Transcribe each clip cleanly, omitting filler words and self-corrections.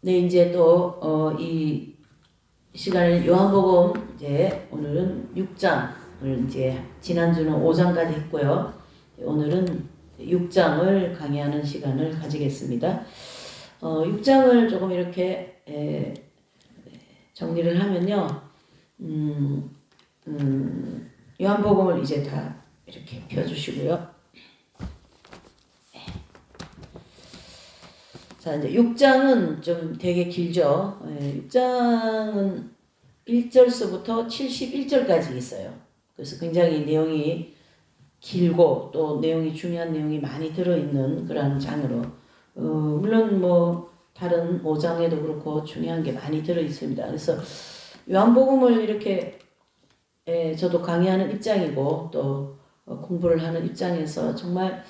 네, 이제 또, 이 시간에 요한복음, 이제 오늘은 6장을 이제 지난주는 5장까지 했고요. 오늘은 6장을 강의하는 시간을 가지겠습니다. 6장을 조금 이렇게 정리를 하면요. 요한복음을 이제 다 이렇게 펴주시고요. 자, 이제 6장은 좀 되게 길죠. 6장은 1절서부터 71절까지 있어요. 그래서 굉장히 내용이 길고 또 내용이 중요한 내용이 많이 들어있는 그런 장으로 물론 뭐 다른 5장에도 그렇고 중요한 게 많이 들어있습니다. 그래서 요한복음을 이렇게 저도 강의하는 입장이고 또 공부를 하는 입장에서 정말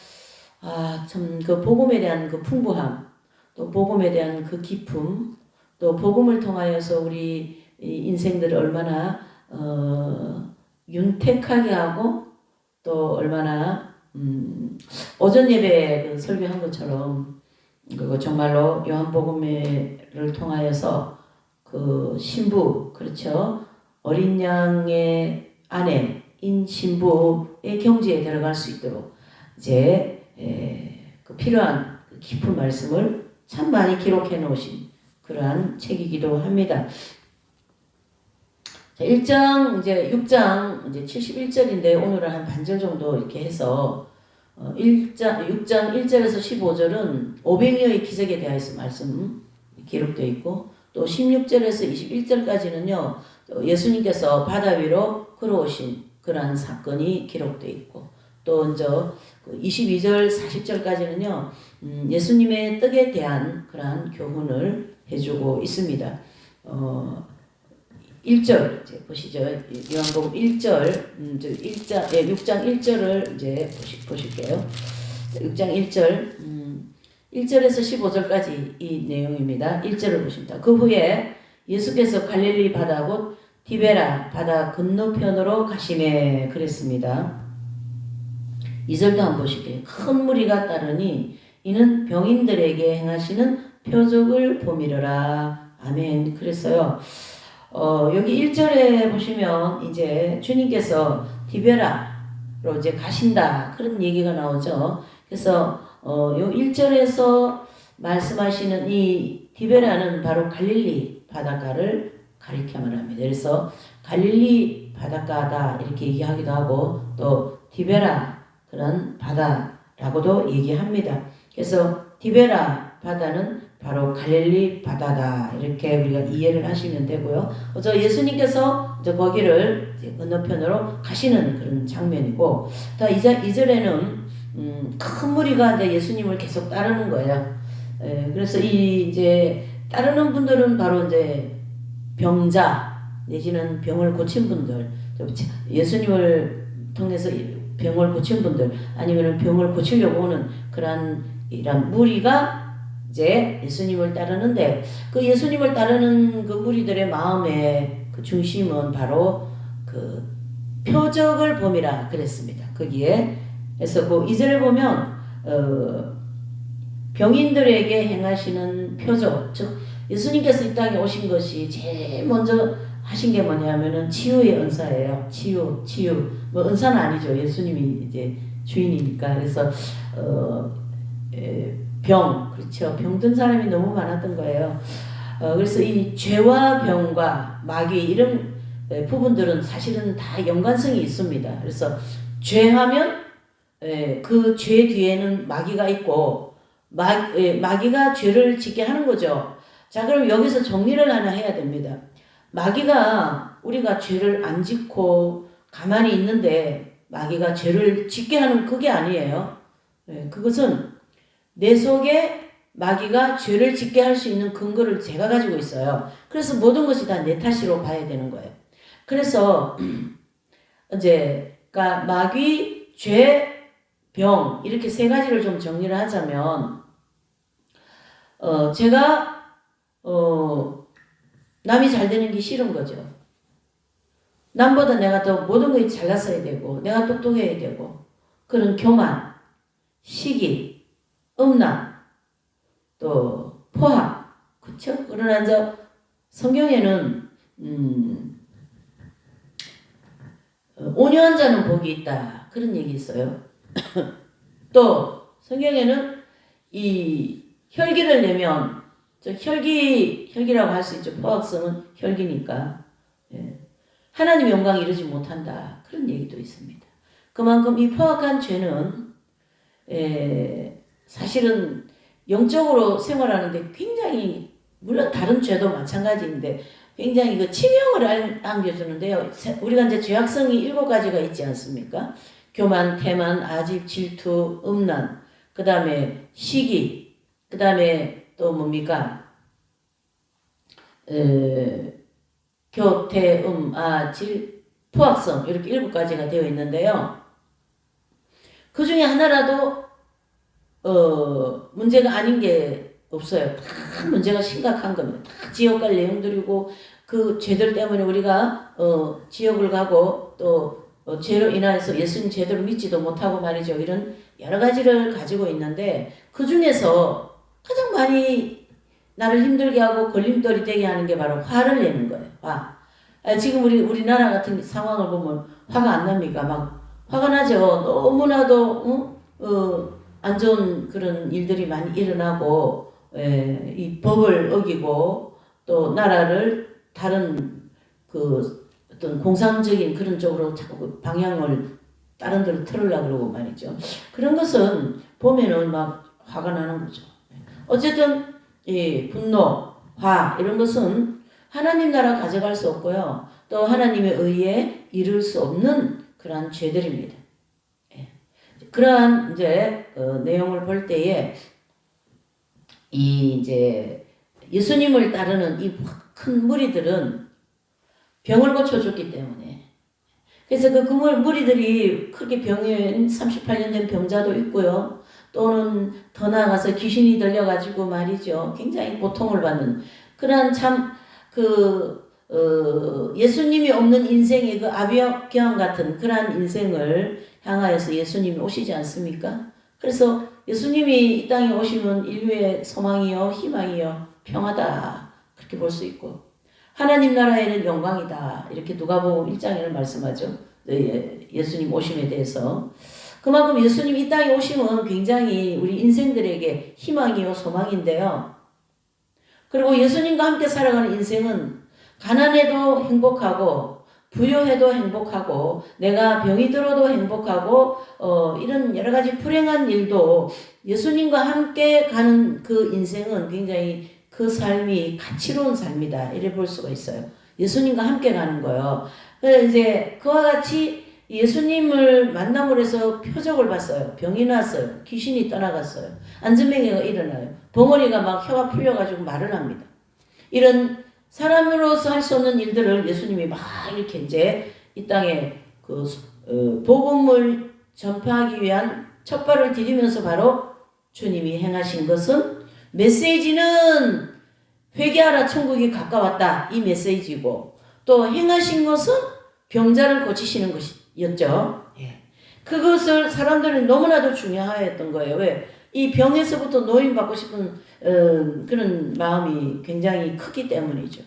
참 그 복음에 대한 그 풍부함, 또 복음에 대한 그 깊음, 또 복음을 통하여서 우리 인생들을 얼마나 윤택하게 하고 또 얼마나 오전 예배에 그 설교한 것처럼 그거 정말로 요한복음을 통하여서 그 신부, 그렇죠, 어린 양의 아내인 신부의 경지에 들어갈 수 있도록 이제 그 필요한 그 깊은 말씀을 참 많이 기록해 놓으신 그러한 책이기도 합니다. 자, 1장, 이제 6장, 이제 71절인데 오늘은 한 반절 정도 이렇게 해서 6장 1절에서 15절은 500여의 기적에 대해서 말씀 기록되어 있고 또 16절에서 21절까지는요. 예수님께서 바다 위로 걸어오신 그러한 사건이 기록되어 있고 또 이제 22절, 40절까지는요. 예수님의 떡에 대한 그러한 교훈을 해주고 있습니다. 1절 이제 보시죠. 요한복음 1절, 6장 1절을 이제 보실게요. 6장 1절, 1절에서 15절까지 이 내용입니다. 1절을 보십니다. 그 후에 예수께서 갈릴리 바다 곧 디베라 바다 건너편으로 가시매 그랬습니다. 2절도 한번 보실게요. 큰 무리가 따르니 이는 병인들에게 행하시는 표적을 보미르라. 아멘. 그랬어요. 여기 1절에 보시면 이제 주님께서 디베라로 이제 가신다. 그런 얘기가 나오죠. 그래서 요 1절에서 말씀하시는 이 디베라는 바로 갈릴리 바닷가를 가리켜 말합니다. 그래서 갈릴리 바닷가다 이렇게 얘기하기도 하고 또 디베라 그런 바다라고도 얘기합니다. 그래서 디베라 바다는 바로 갈릴리 바다다 이렇게 우리가 이해를 하시면 되고요. 그래서 예수님께서 이제 거기를 이제 건너편으로 가시는 그런 장면이고, 또 2절에는 큰 무리가 이제 예수님을 계속 따르는 거예요. 그래서 이 이제 따르는 분들은 바로 이제 병자 내지는 병을 고친 분들, 예수님을 통해서 병을 고친 분들 아니면 병을 고치려고 오는 그런 이런 무리가 이제 예수님을 따르는데 그 예수님을 따르는 그 무리들의 마음의 그 중심은 바로 그 표적을 봄이라 그랬습니다. 거기에 그래서 그 2절에 보면 병인들에게 행하시는 표적, 즉 예수님께서 이 땅에 오신 것이 제일 먼저 하신 게 뭐냐면은 치유의 은사예요. 치유. 뭐 은사는 아니죠. 예수님이 이제 주인이니까. 그래서 병, 그렇죠. 병든 사람이 너무 많았던 거예요. 그래서 이 죄와 병과 마귀 이런 부분들은 사실은 다 연관성이 있습니다. 그래서 죄하면 그 죄 뒤에는 마귀가 있고 마귀가 죄를 짓게 하는 거죠. 자, 그럼 여기서 정리를 하나 해야 됩니다. 마귀가 우리가 죄를 안 짓고 가만히 있는데 마귀가 죄를 짓게 하는 그게 아니에요. 그것은 내 속에 마귀가 죄를 짓게 할 수 있는 근거를 제가 가지고 있어요. 그래서 모든 것이 다 내 탓으로 봐야 되는 거예요. 그래서 이제 그러니까 마귀, 죄, 병 이렇게 세 가지를 좀 정리를 하자면 제가 남이 잘 되는 게 싫은 거죠. 남보다 내가 더 모든 것이 잘났어야 되고 내가 똑똑해야 되고 그런 교만, 시기, 음란, 또 포함, 그렇죠? 그러나 이제 성경에는 5년 자는 복이 있다. 그런 얘기 있어요. 또 성경에는 이 혈기를 내면 혈기라고 할 수 있죠. 포악성은 혈기니까. 예. 하나님의 영광에 이르지 못한다. 그런 얘기도 있습니다. 그만큼 이 포악한 죄는 사실은 영적으로 생활하는데 굉장히 물론 다른 죄도 마찬가지인데 굉장히 그 치명을 안겨주는데요. 우리가 이제 죄악성이 7가지가 있지 않습니까? 교만, 태만, 아집, 질투, 음란, 그 다음에 시기, 그 다음에 또 뭡니까? 교태, 질, 포악성 이렇게 7가지가 되어 있는데요. 그 중에 하나라도 문제가 아닌 게 없어요. 다 문제가 심각한 겁니다. 다 지옥 갈 내용들이고 그 죄들 때문에 우리가 지옥을 가고 또 죄로 인하여서 예수님 제대로 믿지도 못하고 말이죠. 이런 여러 가지를 가지고 있는데 그 중에서 가장 많이 나를 힘들게 하고 걸림돌이 되게 하는 게 바로 화를 내는 거예요. 화. 지금 우리나라 같은 상황을 보면 화가 안 납니까? 막 화가 나죠. 너무나도 안 좋은 그런 일들이 많이 일어나고 이 법을 어기고 또 나라를 다른 그 어떤 공산적인 그런 쪽으로 자꾸 방향을 다른 데로 틀으려고 그러고 말이죠. 그런 것은 보면은 막 화가 나는 거죠. 어쨌든 이 분노, 화 이런 것은 하나님 나라 가져갈 수 없고요. 또 하나님의 의에 이룰 수 없는 그러한 죄들입니다. 그러한 이제 내용을 볼 때에 이 이제 예수님을 따르는 이 큰 무리들은 병을 고쳐줬기 때문에 그래서 그 무리들이 크게 병에 38년 된 병자도 있고요. 또는 더 나아가서 귀신이 들려가지고 말이죠. 굉장히 고통을 받는 그러한 참 예수님이 없는 인생의 그 아비gyam 같은 그러한 인생을 향하여서 예수님이 오시지 않습니까? 그래서 예수님이 이 땅에 오시면 인류의 소망이요, 희망이요, 평화다. 그렇게 볼 수 있고 하나님 나라에는 영광이다. 이렇게 누가복음 1장에는 말씀하죠. 예수님 오심에 대해서. 그만큼 예수님 이 땅에 오심은 굉장히 우리 인생들에게 희망이요, 소망인데요. 그리고 예수님과 함께 살아가는 인생은 가난해도 행복하고 부유해도 행복하고 내가 병이 들어도 행복하고 이런 여러 가지 불행한 일도 예수님과 함께 가는 그 인생은 굉장히 그 삶이 가치로운 삶이다. 이래 볼 수가 있어요. 예수님과 함께 가는 거예요. 그래서 이제 그와 같이 예수님을 만남으로 해서 표적을 봤어요. 병이 났어요. 귀신이 떠나갔어요. 안전뱅이가 일어나요. 벙어리가 막 혀가 풀려가지고 말을 합니다. 이런 사람으로서 할 수 없는 일들을 예수님이 막 이렇게 이제 이 땅에 복음을 전파하기 위한 첫발을 디디면서 바로 주님이 행하신 것은 메시지는 회개하라 천국이 가까웠다 이 메시지고 또 행하신 것은 병자를 고치시는 것이었죠. 그것을 사람들은 너무나도 중요하였던 거예요. 왜? 이 병에서부터 노인받고 싶은 그런 마음이 굉장히 크기 때문이죠.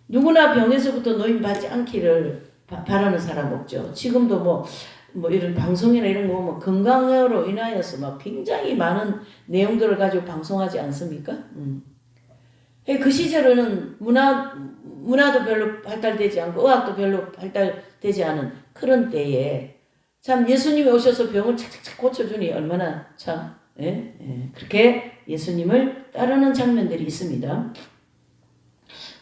누구나 병에서부터 노인받지 않기를 바라는 사람 없죠. 지금도 뭐 이런 방송이나 이런 거 보면 건강으로 인하여서 막 굉장히 많은 내용들을 가지고 방송하지 않습니까? 그 시절에는 문화도 별로 발달되지 않고 의학도 별로 발달되지 않은 그런 때에 참 예수님이 오셔서 병을 착착착 고쳐주니 얼마나 참 그렇게 예수님을 따르는 장면들이 있습니다.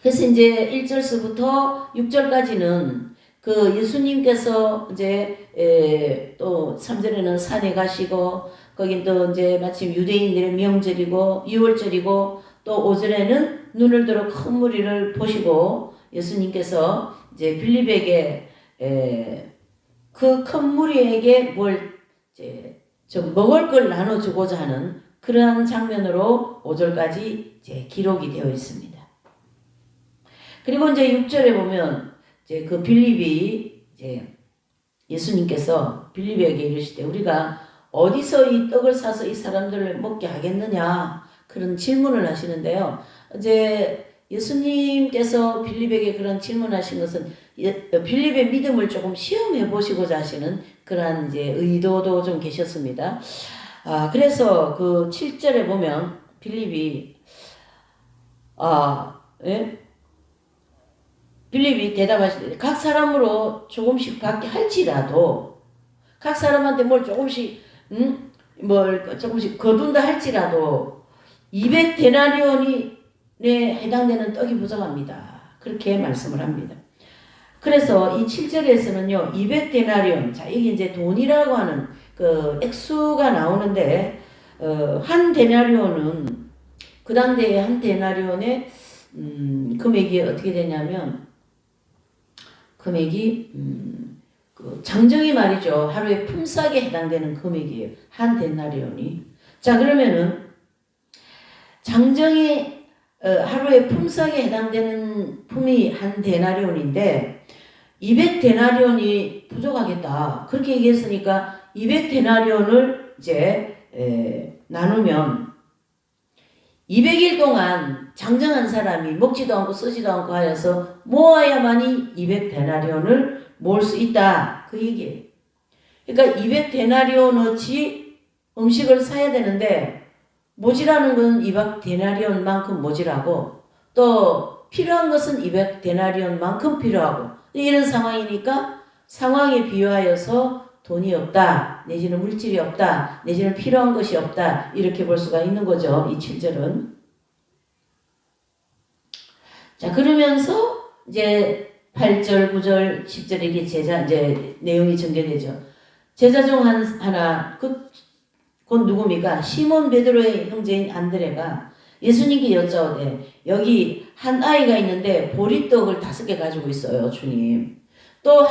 그래서 이제 1절서부터 6절까지는 그 예수님께서 이제 또 3절에는 산에 가시고 거긴 또 이제 마침 유대인들의 명절이고 6월절이고 또 5절에는 눈을 들어 큰 무리를 보시고 예수님께서 이제 빌립에게 그 큰 무리에게 뭘 이제 좀 먹을 걸 나눠주고자 하는 그러한 장면으로 5절까지 이제 기록이 되어 있습니다. 그리고 이제 6절에 보면 이제 그 빌립이 이제 예수님께서 빌립에게 이르시되 우리가 어디서 이 떡을 사서 이 사람들을 먹게 하겠느냐 그런 질문을 하시는데요. 이제 예수님께서 빌립에게 그런 질문하신 것은 빌립의 믿음을 조금 시험해 보시고자 하시는 그러한 이제 의도도 좀 계셨습니다. 그래서 그 7절에 보면 빌립이 예? 빌립이 대답하시되 각 사람으로 조금씩 받게 할지라도 각 사람한테 뭘 조금씩 뭘 조금씩 거둔다 할지라도 200데나리온에 해당되는 떡이 부족합니다. 그렇게 말씀을 합니다. 그래서 이 7절에서는요, 200데나리온, 자, 이게 이제 돈이라고 하는 그 액수가 나오는데, 한 데나리온은, 그 당대의 한 데나리온의, 금액이 어떻게 되냐면, 금액이, 그 장정이 말이죠. 하루에 품삯에 해당되는 금액이에요. 한 데나리온이. 자, 그러면은, 장정이 하루에 품삯에 해당되는 품이 한 데나리온인데 200데나리온이 부족하겠다. 그렇게 얘기했으니까 200데나리온을 이제 나누면 200일 동안 장정한 사람이 먹지도 않고 쓰지도 않고 하여서 모아야만이 200데나리온을 모을 수 있다. 그 얘기예요. 그러니까 200데나리온어치 음식을 사야 되는데 모지라는 건 200데나리온만큼 모지라고 또 필요한 것은 200데나리온만큼 필요하고 이런 상황이니까 상황에 비유하여서 돈이 없다 내지는 물질이 없다 내지는 필요한 것이 없다 이렇게 볼 수가 있는 거죠. 이 7절은. 자, 그러면서 이제 8절, 9절, 10절 이게 이제 내용이 전개되죠. 제자 중 하나 곧 누굽니까? 시몬 베드로의 형제인 안드레가 예수님께 여짜오되 여기 한 아이가 있는데 보리떡을 5개 가지고 있어요. 주님. 또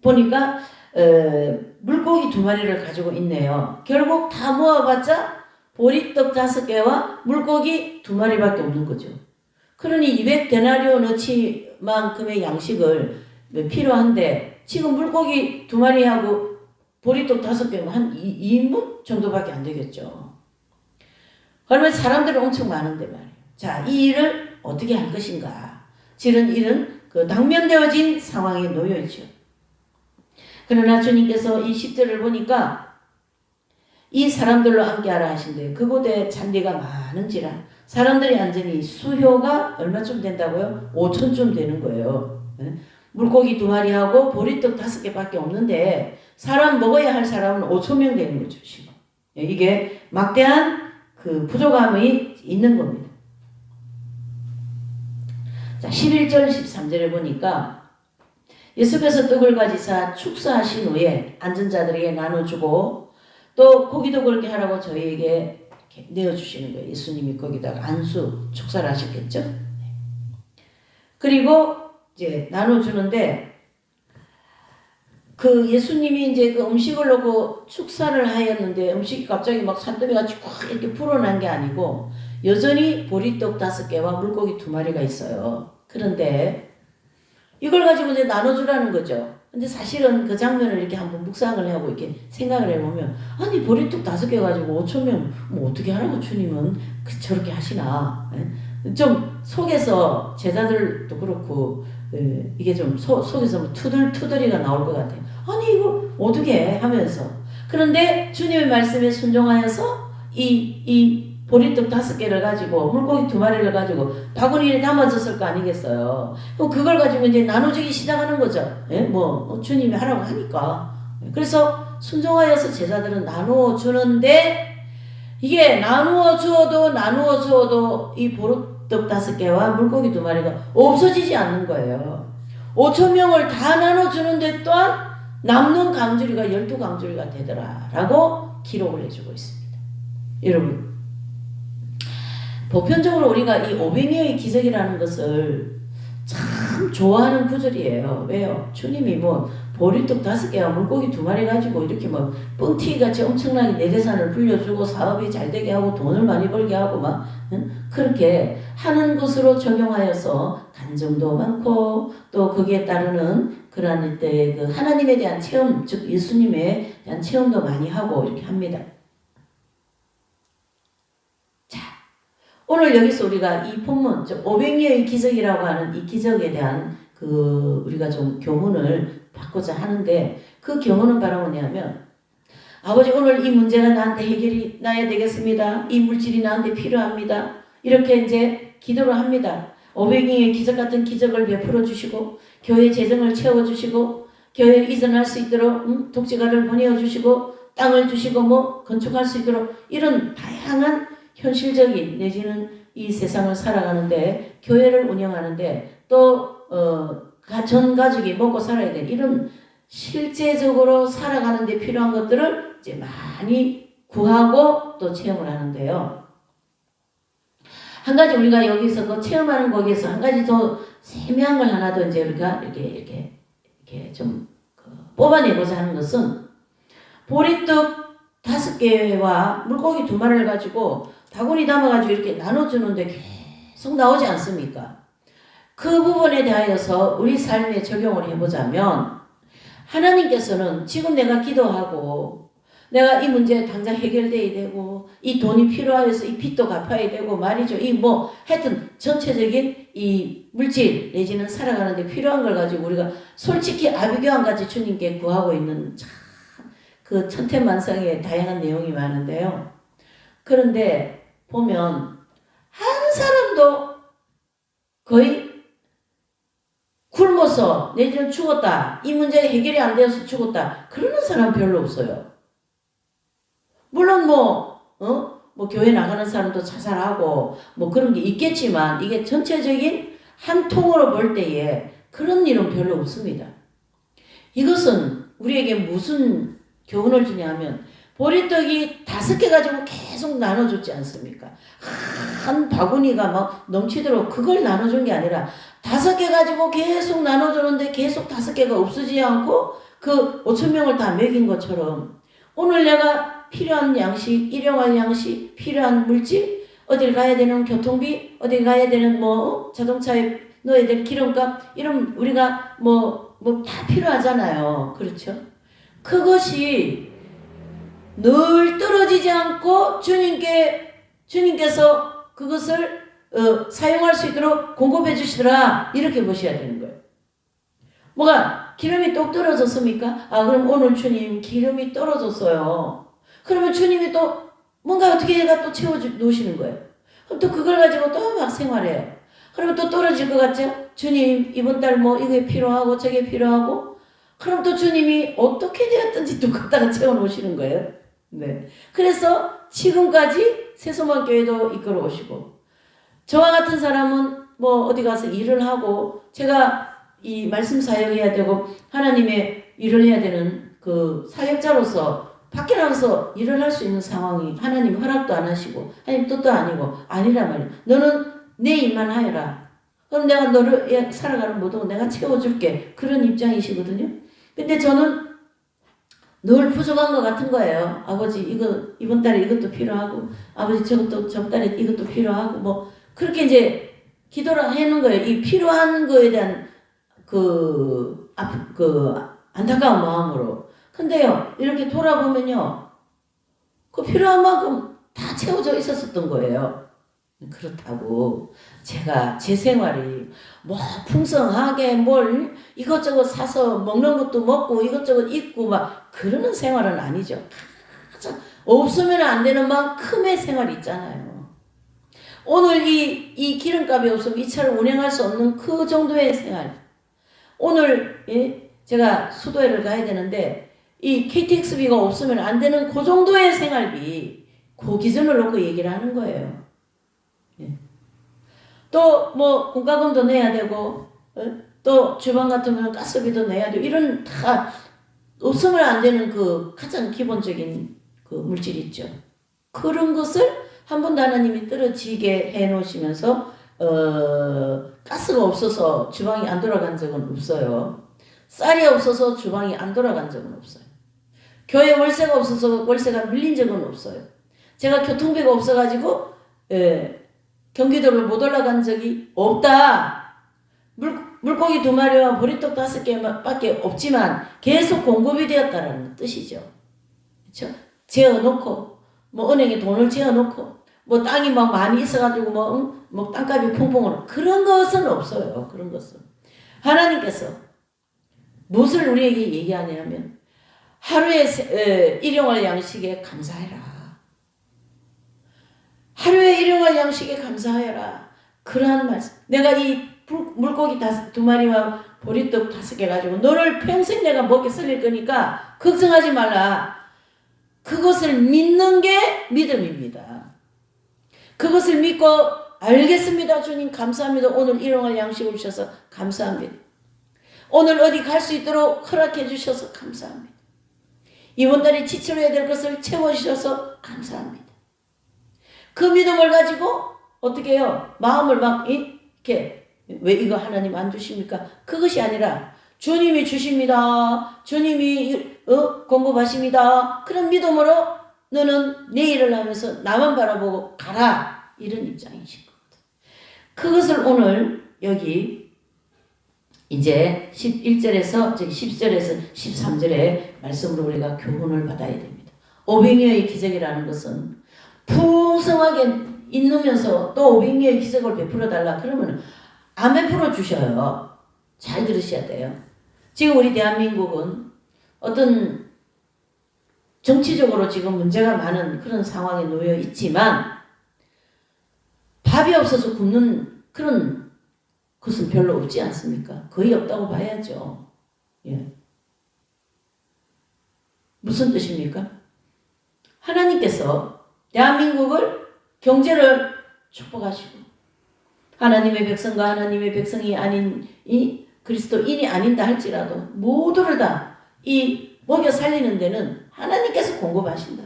보니까 물고기 2마리를 가지고 있네요. 결국 다 모아봤자 보리떡 5개와 물고기 2마리밖에 없는 거죠. 그러니 200데나리온어치만큼의 양식을 필요한데 지금 물고기 2마리하고 보리떡 5개면 한 2인분 정도밖에 안 되겠죠. 그러면 사람들이 엄청 많은데 말이에요. 자, 이 일을 어떻게 할 것인가. 실은 일은 그 당면되어진 상황에 놓여 있죠. 그러나 주님께서 이 10절을 보니까 이 사람들로 함께하라 하신대요. 그곳에 잔디가 많은지라 사람들이 앉으니 수효가 얼마쯤 된다고요? 5천쯤 되는 거예요. 물고기 2마리하고 보리떡 5개밖에 없는데 사람 먹어야 할 사람은 5,000명 되는 거죠. 지금. 이게 막대한 그 부족함이 있는 겁니다. 자, 11절 13절에 보니까 예수께서 떡을 가지사 축사하신 후에 앉은 자들에게 나눠주고 또 고기도 그렇게 하라고 저희에게 내어주시는 거예요. 예수님이 거기다가 안수 축사를 하셨겠죠. 그리고 이제 나눠주는데 그 예수님이 이제 그 음식을 놓고 축사를 하였는데 음식이 갑자기 막 산더미같이 확 이렇게 불어난 게 아니고 여전히 보리떡 5개와 물고기 2마리가 있어요. 그런데 이걸 가지고 이제 나눠주라는 거죠. 근데 사실은 그 장면을 이렇게 한번 묵상을 하고 이렇게 생각을 해보면 아니 보리떡 5개 가지고 5,000명 뭐 어떻게 하라고 주님은 저렇게 하시나. 좀 속에서 제자들도 그렇고 이게 좀 속에서 뭐 투덜투덜이가 나올 것 같아요. 아니 이거 어떻게 하면서 그런데 주님의 말씀에 순종하여서 이 보리떡 5개를 가지고 물고기 2마리를 가지고 바구니에 담아졌을 거 아니겠어요. 그걸 가지고 이제 나눠주기 시작하는 거죠. 뭐 주님이 하라고 하니까. 그래서 순종하여서 제자들은 나누어 주는데 이게 나누어 주어도 이 보리떡 5개와 물고기 2마리가 없어지지 않는 거예요. 5,000명을 다 나눠주는데 또한 남는 강주리가 12강주리가 되더라라고 기록을 해주고 있습니다. 여러분 보편적으로 우리가 이 500명의 기적이라는 것을 참 좋아하는 구절이에요. 왜요? 주님이 뭐 보리떡 5개와 물고기 2마리 가지고 이렇게 뭐 뻥튀기같이 엄청나게 내 재산을 불려주고 사업이 잘 되게 하고 돈을 많이 벌게 하고 막 그렇게 하는 것으로 적용하여서 간증도 많고 또 거기에 따르는 그러한 때 그 하나님에 대한 체험, 즉 예수님에 대한 체험도 많이 하고 이렇게 합니다. 자, 오늘 여기서 우리가 이 본문 500리의 기적이라고 하는 이 기적에 대한 우리가 좀 교훈을 받고자 하는데, 그 교훈은 바로 뭐냐면, 아버지 오늘 이 문제가 나한테 해결이 나야 되겠습니다. 이 물질이 나한테 필요합니다. 이렇게 이제 기도를 합니다. 500리의 기적 같은 기적을 베풀어 주시고, 교회 재정을 채워 주시고, 교회 이전할 수 있도록 독지가를 보내어 주시고, 땅을 주시고 뭐 건축할 수 있도록, 이런 다양한 현실적인 내지는 이 세상을 살아가는데, 교회를 운영하는데, 또 전 가족이 먹고 살아야 될 이런 실제적으로 살아가는 데 필요한 것들을 이제 많이 구하고 또 체험을 하는데요. 한 가지 우리가 여기서 그 체험하는 거기에서 한 가지 더 세밀한 걸 하나 더 이제 우리가 이렇게 좀 뽑아내고자 하는 것은, 보리떡 5개와 물고기 2마리를 가지고 바구니 담아가지고 이렇게 나눠주는데 계속 나오지 않습니까? 그 부분에 대하여서 우리 삶에 적용을 해보자면, 하나님께서는 지금 내가 기도하고 내가 이 문제 당장 해결돼야 되고 이 돈이 필요해서 이 빚도 갚아야 되고 말이죠. 이 뭐 하여튼 전체적인 이 물질 내지는 살아가는데 필요한 걸 가지고 우리가 솔직히 아비교환같이 주님께 구하고 있는 참 그 천태만상의 다양한 내용이 많은데요. 그런데 보면 한 사람도 거의 굶어서 내지는 죽었다, 이 문제가 해결이 안 되어서 죽었다, 그러는 사람 별로 없어요. 물론 뭐 교회 나가는 사람도 자살하고 뭐 그런 게 있겠지만, 이게 전체적인 한 통으로 볼 때에 그런 일은 별로 없습니다. 이것은 우리에게 무슨 교훈을 주냐면, 보리떡이 5개 가지고 계속 나눠줬지 않습니까? 한 바구니가 막 넘치도록 그걸 나눠준 게 아니라 5개 가지고 계속 나눠주는데 계속 5개가 없어지지 않고 그 5,000명을 다 먹인 것처럼, 오늘 내가 필요한 양식, 일용할 양식, 필요한 물질, 어딜 가야 되는 교통비, 어딜 가야 되는 뭐 자동차에 넣어야 될 기름값, 이런 우리가 뭐 다 필요하잖아요. 그렇죠? 그것이 늘 떨어지지 않고 주님께서 그것을 사용할 수 있도록 공급해 주시더라, 이렇게 보셔야 되는 거예요. 뭐가 기름이 똑 떨어졌습니까? 그럼 오늘 주님 기름이 떨어졌어요. 그러면 주님이 또 뭔가 어떻게 해가 또 채워 놓으시는 거예요. 그럼 또 그걸 가지고 또 막 생활해요. 그러면 또 떨어질 것 같죠? 주님 이번 달 뭐 이게 필요하고 저게 필요하고, 그럼 또 주님이 어떻게 되었든지 또 갖다가 채워 놓으시는 거예요. 네. 그래서 지금까지 새소망교회도 이끌어 오시고, 저와 같은 사람은 뭐 어디 가서 일을 하고, 제가 이 말씀 사역해야 되고 하나님의 일을 해야 되는 그 사역자로서 밖에 나가서 일을 할 수 있는 상황이 하나님 허락도 안 하시고 하나님 뜻도 아니고 아니란 말이야. 너는 내 일만 하여라. 그럼 내가 너를 살아가는 모든 걸 내가 채워줄게. 그런 입장이시거든요. 근데 저는 늘 부족한 것 같은 거예요. 아버지 이번 달에 이것도 필요하고, 아버지 저번 달에 이것도 필요하고, 뭐 그렇게 이제 기도를 해놓은 거예요. 이 필요한 거에 대한 안타까운 마음으로. 근데요, 이렇게 돌아보면요, 그 필요한 만큼 다 채워져 있었던 거예요. 그렇다고 제가 제 생활이 뭐 풍성하게 뭘 이것저것 사서 먹는 것도 먹고 이것저것 입고 막 그러는 생활은 아니죠. 없으면 안 되는 만큼의 생활이 있잖아요. 오늘 이 기름값이 없으면 이 차를 운행할 수 없는 그 정도의 생활. 오늘 제가 수도회를 가야 되는데 이 KTX비가 없으면 안 되는 그 정도의 생활비, 그 기준을 놓고 얘기를 하는 거예요. 또 뭐 공과금도 내야 되고, 또 주방 같으면 가스비도 내야 되고, 이런 다 없으면 안 되는 그 가장 기본적인 그 물질이 있죠. 그런 것을 한 번도 하나님이 떨어지게 해 놓으시면서 가스가 없어서 주방이 안 돌아간 적은 없어요. 쌀이 없어서 주방이 안 돌아간 적은 없어요. 교회 월세가 없어서 월세가 밀린 적은 없어요. 제가 교통비가 없어가지고 경기도를 못 올라간 적이 없다. 물고기 2마리와 보리떡 5개밖에 없지만 계속 공급이 되었다라는 뜻이죠. 그렇죠? 재어놓고 뭐 은행에 돈을 재어놓고 뭐 땅이 막 많이 있어가지고 뭐 땅값이 펑펑 오르는 그런 것은 없어요. 그런 것은. 하나님께서 무엇을 우리에게 얘기하냐면 하루에 일용할 양식에 감사해라. 하루에 일용할 양식에 감사해라. 그러한 말씀. 내가 이 물고기 2마리와 보리떡 5개 가지고 너를 평생 내가 먹게 살릴 거니까 걱정하지 말라. 그것을 믿는 게 믿음입니다. 그것을 믿고 알겠습니다. 주님 감사합니다. 오늘 일용할 양식을 주셔서 감사합니다. 오늘 어디 갈 수 있도록 허락해 주셔서 감사합니다. 이번 달에 지출해야 될 것을 채워주셔서 감사합니다. 그 믿음을 가지고 어떻게 해요? 마음을 막 이렇게 왜 이거 하나님 안 주십니까? 그것이 아니라 주님이 주십니다. 주님이 공급하십니다. 그런 믿음으로 너는 내 일을 하면서 나만 바라보고 가라. 이런 입장이신 겁니다. 그것을 오늘 여기 이제 11절에서 10절에서 13절의 말씀으로 우리가 교훈을 받아야 됩니다. 오병이어의 기적이라는 것은 풍성하게 있으면서 또 오병이어의 기적을 베풀어 달라 그러면 안 베풀어 주셔요. 잘 들으셔야 돼요. 지금 우리 대한민국은 어떤 정치적으로 지금 문제가 많은 그런 상황에 놓여 있지만 밥이 없어서 굶는 그런 것은 별로 없지 않습니까? 거의 없다고 봐야죠. 예. 무슨 뜻입니까? 하나님께서 대한민국을 경제를 축복하시고 하나님의 백성과 하나님의 백성이 아닌 이 그리스도인이 아닌다 할지라도 모두를 다 이 먹여 살리는 데는 하나님께서 공급하신다.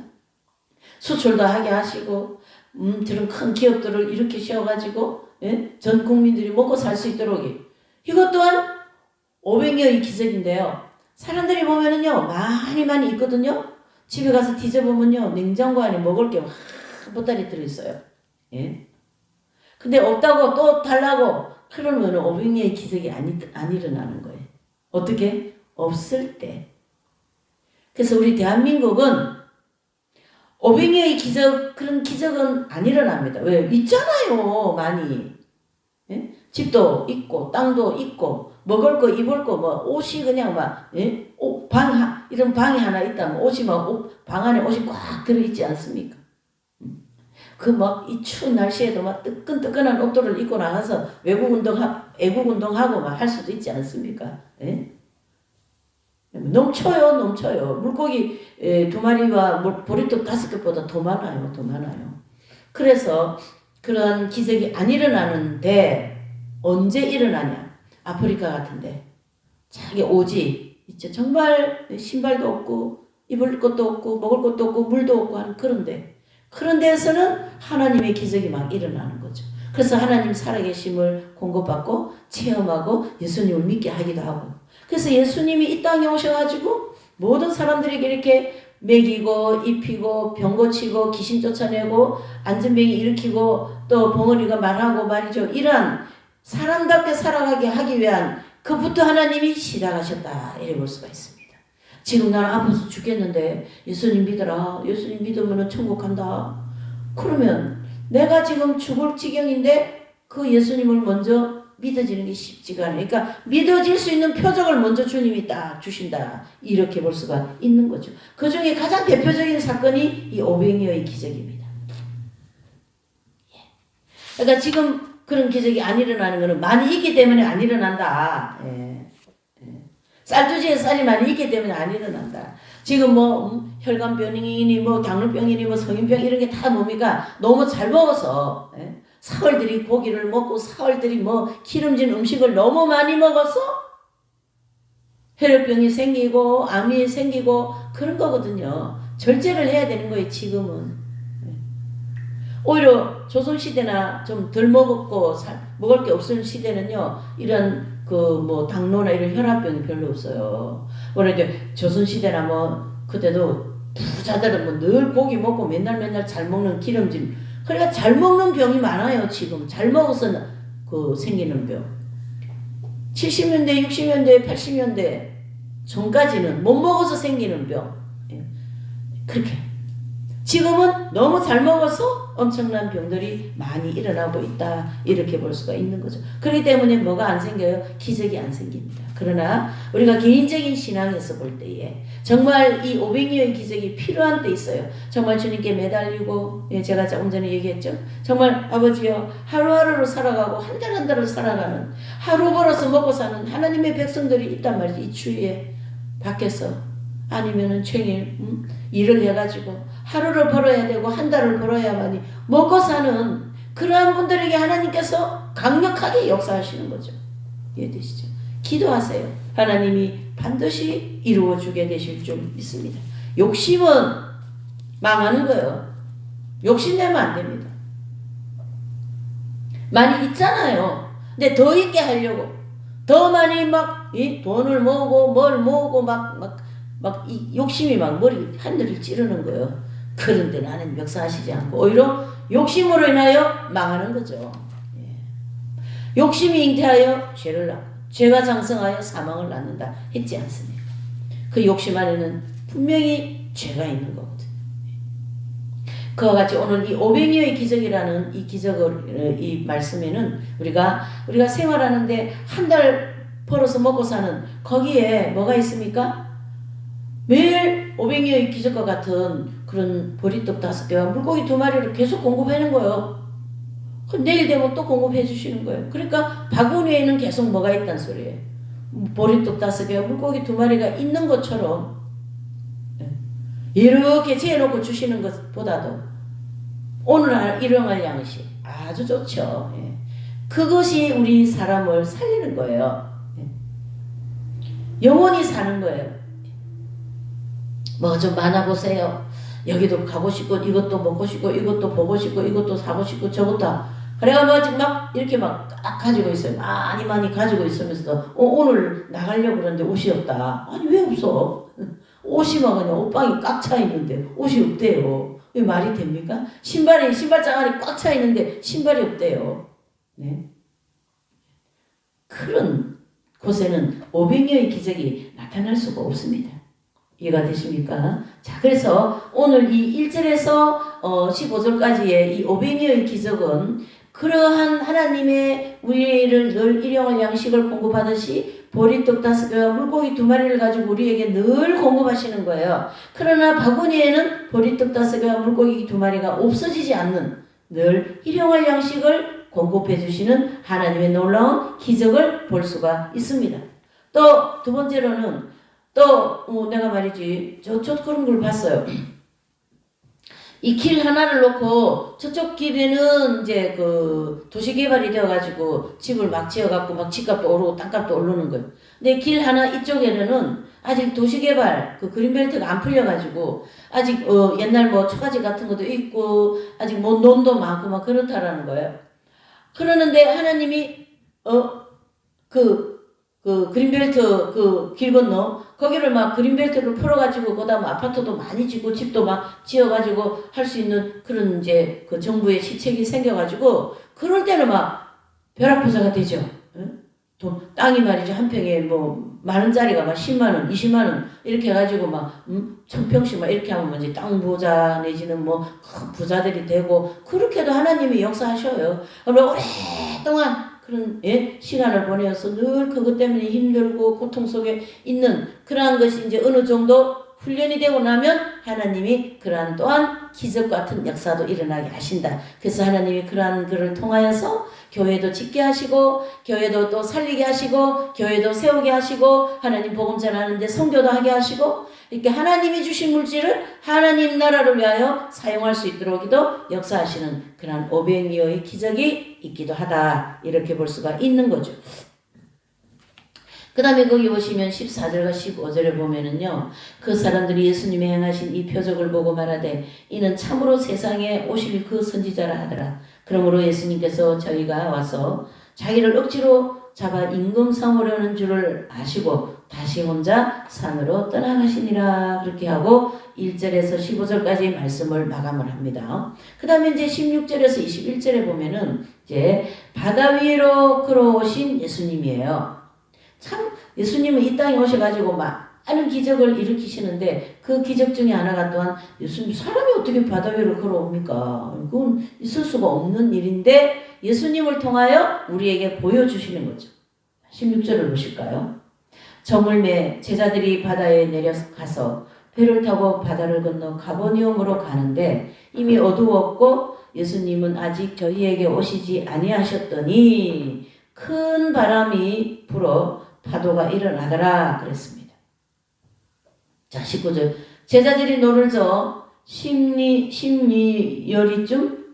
수출도 하게 하시고 저런 큰 기업들을 일으키셔가지고 예? 전 국민들이 먹고 살 수 있도록 이것 또한 오병이어의 기적인데요. 사람들이 보면은요 많이 있거든요. 집에 가서 뒤져보면요 냉장고 안에 먹을 게 보따리 들어있어요. 예? 근데 없다고 또 달라고 그러면 오병이어의 기적이 안 일어나는 거예요. 어떻게? 없을 때. 그래서 우리 대한민국은 오병이어의 기적 그런 기적은 안 일어납니다. 왜? 있잖아요 많이. 예? 집도 있고 땅도 있고 먹을 거 입을 거 뭐 옷이 그냥 막 예? 이런 방이 하나 있다면 옷이 막 방 안에 옷이 꽉 들어있지 않습니까? 그 막 이 추운 날씨에도 막 뜨끈뜨끈한 옷들을 입고 나가서 애국 운동하고 막 할 수도 있지 않습니까? 예? 넘쳐요. 물고기 2마리와 보리떡 5개보다 더 많아요. 그래서 그런 기적이 안 일어나는데 언제 일어나냐? 아프리카 같은데 자기 오지 있죠. 정말 신발도 없고 입을 것도 없고 먹을 것도 없고 물도 없고 하는 그런 데에서는 하나님의 기적이 막 일어나는 거죠. 그래서 하나님 살아계심을 공급받고 체험하고 예수님을 믿게 하기도 하고 그래서 예수님이 이 땅에 오셔가지고 모든 사람들에게 이렇게 먹이고 입히고 병 고치고 귀신 쫓아내고 안전병이 일으키고 또 벙어리가 말하고 말이죠. 이러한 사람답게 살아가게 하기 위한 그부터 하나님이 시작하셨다 이래 볼 수가 있습니다. 지금 나는 아파서 죽겠는데 예수님 믿어라. 예수님 믿으면 천국 간다. 그러면 내가 지금 죽을 지경인데 그 예수님을 먼저 믿어지는 게 쉽지가 않아요. 그러니까 믿어질 수 있는 표적을 먼저 주님이 딱 주신다. 이렇게 볼 수가 있는 거죠. 그 중에 가장 대표적인 사건이 이 오병이어의 기적입니다. 그러니까 지금 그런 기적이 안 일어나는 것은 많이 있기 때문에 안 일어난다. 쌀두지에 쌀이 많이 있기 때문에 안 일어난다. 지금 뭐 혈관병이니 뭐 당뇨병이니 뭐 성인병 이런 게 다 뭡니까? 너무 잘 먹어서 사흘들이 고기를 먹고 사흘들이 뭐 기름진 음식을 너무 많이 먹어서 혈액병이 생기고 암이 생기고 그런 거거든요. 절제를 해야 되는 거예요. 지금은. 오히려 조선시대나 좀 덜 먹었고 먹을 게 없는 시대는요. 이런 그 뭐 당뇨나 이런 혈압병이 별로 없어요. 그러니까 조선시대나 뭐 그때도 부자들은 뭐 늘 고기 먹고 맨날 잘 먹는 기름진 그러니까 잘 먹는 병이 많아요. 지금 잘 먹어서 그 생기는 병. 70년대, 60년대, 80년대 전까지는 못 먹어서 생기는 병. 그렇게 지금은 너무 잘 먹어서 엄청난 병들이 많이 일어나고 있다. 이렇게 볼 수가 있는 거죠. 그렇기 때문에 뭐가 안 생겨요? 기적이 안 생깁니다. 그러나 우리가 개인적인 신앙에서 볼 때에 정말 이 500여의 기적이 필요한 때 있어요. 정말 주님께 매달리고, 제가 조금 전에 얘기했죠. 정말 아버지요, 하루하루를 살아가고 한 달 한 달을 살아가는, 하루 벌어서 먹고 사는 하나님의 백성들이 있단 말이지. 이 추위에 밖에서 아니면은 챙일 일을 해가지고 하루를 벌어야 되고 한 달을 벌어야만이 먹고 사는 그러한 분들에게 하나님께서 강력하게 역사하시는 거죠. 이해되시죠? 기도하세요. 하나님이 반드시 이루어주게 되실 줄 믿습니다. 욕심은 망하는 거예요. 욕심내면 안 됩니다. 많이 있잖아요. 근데 더 있게 하려고 더 많이 막 이 돈을 모으고 뭘 모으고 막 이 욕심이 막 머리 하늘을 찌르는 거예요. 그런데 나는 역사하시지 않고 오히려 욕심으로 인하여 망하는 거죠. 욕심이 잉태하여 죄를 낳고 죄가 장성하여 사망을 낳는다 했지 않습니까? 그 욕심 안에는 분명히 죄가 있는 거거든요. 그와 같이 오늘 이 500여의 기적이라는 이 기적을 이 말씀에는 우리가 생활하는데 한 달 벌어서 먹고 사는 거기에 뭐가 있습니까? 매일 500여의 기적과 같은 그런 보리떡 5개와 물고기 2마리를 계속 공급하는 거예요. 그럼 내일 되면 또 공급해 주시는 거예요. 그러니까 바구니에는 계속 뭐가 있단 소리예요. 보리떡 5개와 물고기 2마리가 있는 것처럼 이렇게 재놓고 주시는 것보다도 오늘 일용할 양식 아주 좋죠. 그것이 우리 사람을 살리는 거예요. 영원히 사는 거예요. 뭐 좀 많아보세요. 여기도 가고 싶고 이것도 먹고 싶고 이것도 보고 싶고 이것도 사고 싶고 저것도 그래가 뭐 지금 막 이렇게 막 딱 가지고 있어요. 많이 가지고 있으면서도 오늘 나가려고 그러는데 옷이 없다. 아니 왜 없어? 옷이 막 그냥 옷방이 꽉 차 있는데 옷이 없대요. 왜 말이 됩니까? 신발장 안에 꽉 차 있는데 신발이 없대요. 네. 그런 곳에는 500여의 기적이 나타날 수가 없습니다. 이해가 되십니까? 자, 그래서 오늘 이 1절에서 15절까지의 이 500여의 기적은 그러한 하나님의 우리를 늘 일용할 양식을 공급하듯이 보리떡 5개와 물고기 2마리를 가지고 우리에게 늘 공급하시는 거예요. 그러나 바구니에는 보리떡 5개와 물고기 2마리가 없어지지 않는 늘 일용할 양식을 공급해 주시는 하나님의 놀라운 기적을 볼 수가 있습니다. 또 두 번째로는 또 내가 말이지 저 그런 걸 봤어요. 이 길 하나를 놓고 저쪽 길에는 이제 그 도시 개발이 되어가지고 집을 막 지어갖고 막 집값도 오르고 땅값도 오르는 거예요. 근데 길 하나 이쪽에는 아직 도시 개발 그 그린벨트가 안 풀려가지고 아직 옛날 뭐 초가지 같은 것도 있고 아직 뭐 논도 많고 막 그렇다라는 거예요. 그러는데 하나님이 그 그린벨트 그 길 건너 거기를 막 그린벨트를 풀어가지고 그다음 아파트도 많이 짓고 집도 막 지어가지고 할 수 있는 그런 이제 그 정부의 시책이 생겨가지고 그럴 때는 막 벼락부자가 되죠. 땅이 말이죠. 한 평에 뭐 $10,000짜리가 막 10만원, 20만원 이렇게 해가지고 막 1,000평씩 막 이렇게 하면 이제 땅 부자 내지는 뭐 큰 부자들이 되고 그렇게도 하나님이 역사하셔요. 그러면 오랫동안 그런 시간을 보내어서 늘 그것 때문에 힘들고 고통 속에 있는 그러한 것이 이제 어느 정도 훈련이 되고 나면 하나님이 그러한 또한 기적 같은 역사도 일어나게 하신다. 그래서 하나님이 그러한 것을 통하여서 교회도 짓게 하시고 교회도 또 살리게 하시고 교회도 세우게 하시고 하나님 복음 전하는데 선교도 하게 하시고 이렇게 하나님이 주신 물질을 하나님 나라를 위하여 사용할 수 있도록도 역사하시는 그러한 500여의 기적이 있기도 하다. 이렇게 볼 수가 있는 거죠. 그 다음에 거기 보시면 14절과 15절에 보면은요, 그 사람들이 예수님이 행하신 이 표적을 보고 말하되 이는 참으로 세상에 오실 그 선지자라 하더라. 그러므로 예수님께서 저희가 와서 자기를 억지로 잡아 임금 삼으려는 줄을 아시고 다시 혼자 산으로 떠나가시니라. 그렇게 하고 1절에서 15절까지 말씀을 마감을 합니다. 그 다음에 이제 16절에서 21절에 보면은 이제 바다 위로 걸어오신 예수님이에요. 참 예수님은 이 땅에 오셔가지고 많은 기적을 일으키시는데 그 기적 중에 하나가 또한 예수님 사람이 어떻게 바다 위를 걸어옵니까? 그건 있을 수가 없는 일인데 예수님을 통하여 우리에게 보여주시는 거죠. 16절을 보실까요? 저물매 제자들이 바다에 내려가서 배를 타고 바다를 건너 가버니움으로 가는데 이미 어두웠고 예수님은 아직 저희에게 오시지 아니하셨더니 큰 바람이 불어 파도가 일어나더라 그랬습니다. 자, 19절. 제자들이 노를 저어 심리열이쯤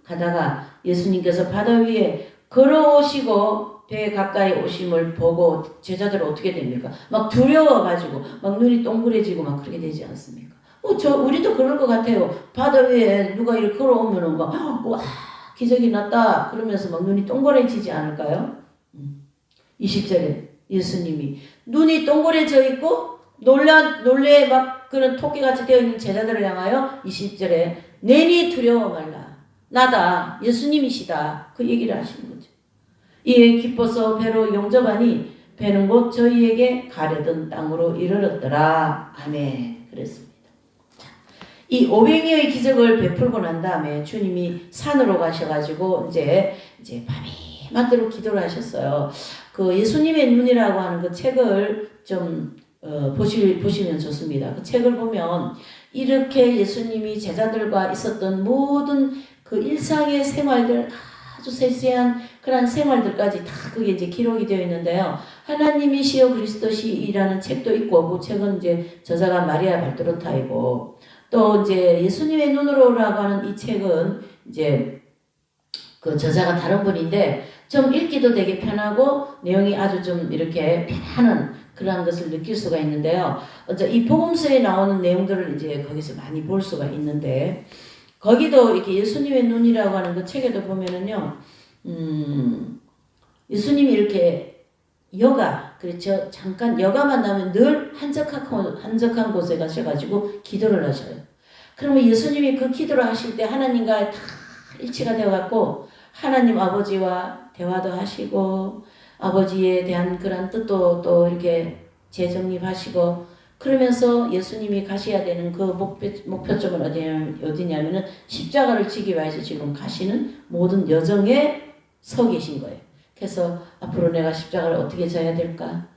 가다가 예수님께서 바다 위에 걸어오시고 배 가까이 오심을 보고 제자들은 어떻게 됩니까? 막 두려워가지고 막 눈이 동그래지고 막 그렇게 되지 않습니까? 우리도 그럴 것 같아요. 바다 위에 누가 이렇게 걸어오면은 막, 와, 기적이 났다. 그러면서 막 눈이 동그래지지 않을까요? 20절에 예수님이 눈이 동그래져 있고 놀래 막 그런 토끼같이 되어 있는 제자들을 향하여 20절에 내니 두려워 말라. 나다. 예수님이시다. 그 얘기를 하시는 거죠. 이에 기뻐서 배로 용접하니 배는 곧 저희에게 가려던 땅으로 이르렀더라. 아멘. 그랬습니다. 이 500여의 기적을 베풀고 난 다음에 주님이 산으로 가셔가지고 이제 밤이 맞도록 기도를 하셨어요. 그 예수님의 눈이라고 하는 그 책을 좀 보시면 좋습니다. 그 책을 보면 이렇게 예수님이 제자들과 있었던 모든 그 일상의 생활들 아주 세세한 그런 생활들까지 다 그게 이제 기록이 되어 있는데요. 하나님이시여 그리스도시라는 책도 있고 그 책은 이제 저자가 마리아 발도로타이고 또 이제 예수님의 눈으로라고 하는 이 책은 이제 그 저자가 다른 분인데 좀 읽기도 되게 편하고 내용이 아주 좀 이렇게 편안한 그러한 것을 느낄 수가 있는데요. 이 복음서에 나오는 내용들을 이제 거기서 많이 볼 수가 있는데 거기도 이렇게 예수님의 눈이라고 하는 그 책에도 보면은요, 예수님이 이렇게 그렇죠. 잠깐 여가만 나면 늘 한적한 곳에 가셔가지고 기도를 하셔요. 그러면 예수님이 그 기도를 하실 때 하나님과 다 일치가 되어갖고 하나님 아버지와 대화도 하시고 아버지에 대한 그런 뜻도 또 이렇게 재정립하시고 그러면서 예수님이 가셔야 되는 그 목표점은 어디냐면은 십자가를 지기 위해서 지금 가시는 모든 여정에 서 계신 거예요. 그래서 앞으로 내가 십자가를 어떻게 져야 될까?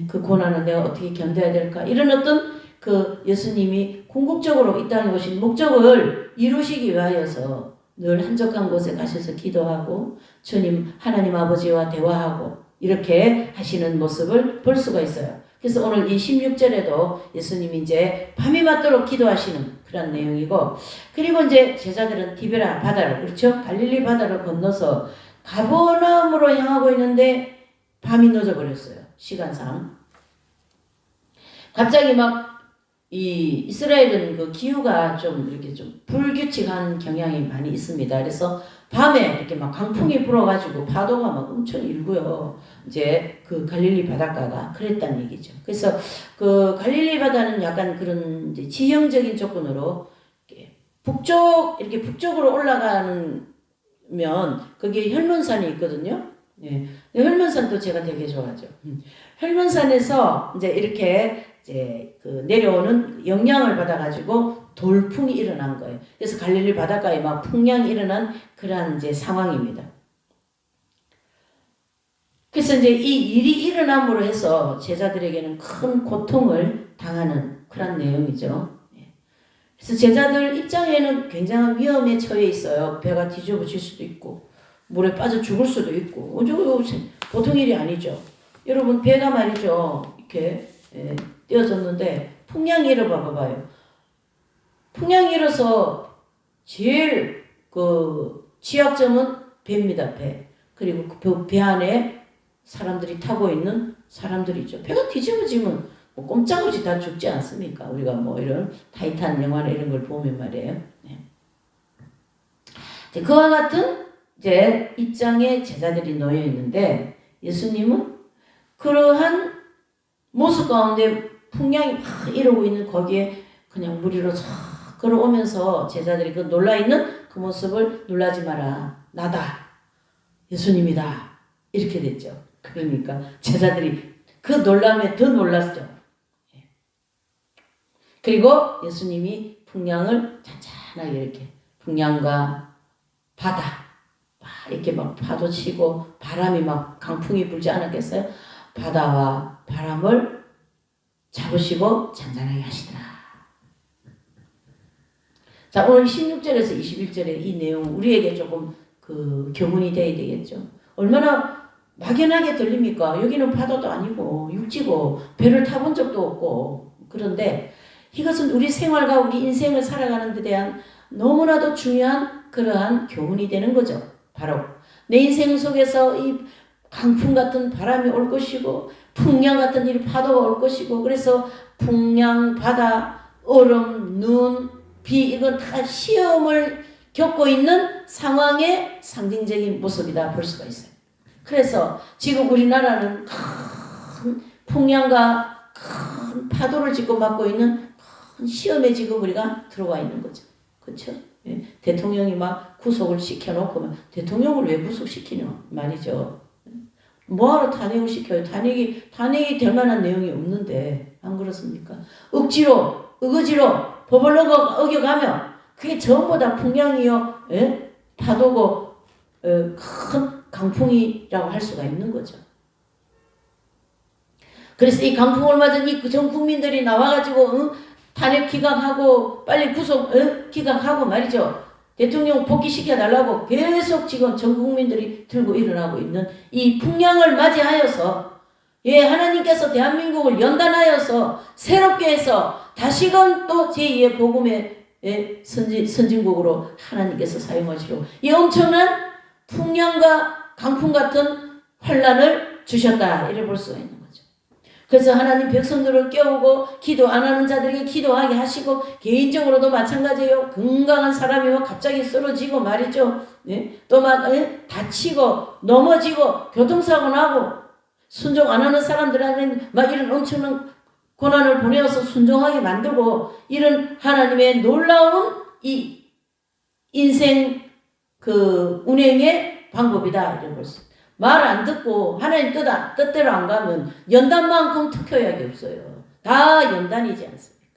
그 고난을 내가 어떻게 견뎌야 될까? 이런 어떤 그 예수님이 궁극적으로 이 땅에 오신 목적을 이루시기 위하여서 늘 한적한 곳에 가셔서 기도하고 주님 하나님 아버지와 대화하고 이렇게 하시는 모습을 볼 수가 있어요. 그래서 오늘 이 16절에도 예수님이 이제 밤이 맞도록 기도하시는 그런 내용이고 그리고 이제 제자들은 디베라 바다를 그렇죠? 갈릴리 바다를 건너서 가버나움으로 향하고 있는데 밤이 늦어버렸어요. 시간상. 갑자기 막 이 이스라엘은 그 기후가 좀 이렇게 좀 불규칙한 경향이 많이 있습니다. 그래서 밤에 이렇게 막 강풍이 불어가지고 파도가 막 엄청 일고요. 이제 그 갈릴리 바닷가가 그랬다는 얘기죠. 그래서 그 갈릴리 바다는 약간 그런 이제 지형적인 조건으로 이렇게 북쪽으로 올라가면 거기에 혈문산이 있거든요. 예. 혈문산도 제가 되게 좋아하죠. 혈문산에서 이제 이렇게 이제 그 내려오는 영향을 받아가지고 돌풍이 일어난 거예요. 그래서 갈릴리 바닷가에 막 풍랑이 일어난 그러한 이제 상황입니다. 그래서 이제 이 일이 일어남으로 해서 제자들에게는 큰 고통을 당하는 그런 내용이죠. 그래서 제자들 입장에는 굉장한 위험에 처해 있어요. 배가 뒤집어질 수도 있고 물에 빠져 죽을 수도 있고 보통 일이 아니죠. 여러분 배가 말이죠. 이렇게 띄어졌는데 풍랑이 일어 봐봐요. 풍랑이 일어서 제일 그 취약점은 배입니다. 배. 그리고 그 배 안에 사람들이 타고 있는 사람들이죠. 배가 뒤집어지면 뭐 꼼짝없이 다 죽지 않습니까? 우리가 뭐 이런 타이탄 영화나 이런 걸 보면 말이에요. 네. 그와 같은 이제 입장에 제자들이 놓여 있는데 예수님은 그러한 모습 가운데 풍랑이 막 이러고 있는 거기에 그냥 무리로 싹 걸어오면서 제자들이 그 놀라있는 그 모습을 놀라지 마라. 나다. 예수님이다. 이렇게 됐죠. 그러니까 제자들이 그 놀람에 더 놀랐죠. 그리고 예수님이 풍랑을 잔잔하게 이렇게 풍랑과 바다 막 이렇게 막 파도 치고 바람이 막 강풍이 불지 않았겠어요? 바다와 바람을 잡으시고 잔잔하게 하시더라. 자, 오늘 16절에서 21절의 이 내용 우리에게 조금 그 교훈이 되어야 되겠죠. 얼마나 막연하게 들립니까? 여기는 바다도 아니고 육지고 배를 타본 적도 없고. 그런데 이것은 우리 생활과 우리 인생을 살아가는 데 대한 너무나도 중요한 그러한 교훈이 되는 거죠. 바로 내 인생 속에서 이 강풍 같은 바람이 올 것이고 풍랑 같은 이 파도가 올 것이고, 그래서 풍랑, 바다, 얼음, 눈, 비, 이건 다 시험을 겪고 있는 상황의 상징적인 모습이다 볼 수가 있어요. 그래서 지금 우리나라는 큰 풍랑과 큰 파도를 지금 맞고 있는 큰 시험에 지금 우리가 들어와 있는 거죠. 그렇죠? 예. 대통령이 막 구속을 시켜놓고, 대통령을 왜 구속시키냐 말이죠. 뭐하러 탄핵을 시켜요? 탄핵이 될 만한 내용이 없는데, 안 그렇습니까? 억지로, 의거지로 법을 어겨가면 그게 전부 다 풍랑이요, 예? 파도고, 큰 강풍이라고 할 수가 있는 거죠. 그래서 이 강풍을 맞은 이 전 국민들이 나와가지고, 탄핵 기각하고, 빨리 구속, 기각하고 말이죠. 대통령 복귀시켜달라고 계속 지금 전 국민들이 들고 일어나고 있는 이 풍랑을 맞이하여서, 예, 하나님께서 대한민국을 연단하여서 새롭게 해서 다시금 또 제2의 복음의 선진국으로 하나님께서 사용하시려 이 엄청난 풍랑과 강풍 같은 환란을 주셨다, 이래 볼 수가 있는 거죠. 그래서 하나님 백성들을 깨우고 기도 안 하는 자들에게 기도하게 하시고, 개인적으로도 마찬가지예요. 건강한 사람이 막 갑자기 쓰러지고 말이죠. 예? 또 막 다치고 넘어지고 교통사고 나고, 순종 안 하는 사람들한테는 막 이런 엄청난 고난을 보내어서 순종하게 만들고, 이런 하나님의 놀라운 이 인생 그 운행의 방법이다, 이런 볼 수. 말 안 듣고 하나님 뜻대로 안 가면 연단만큼 특효약이 없어요. 다 연단이지 않습니까?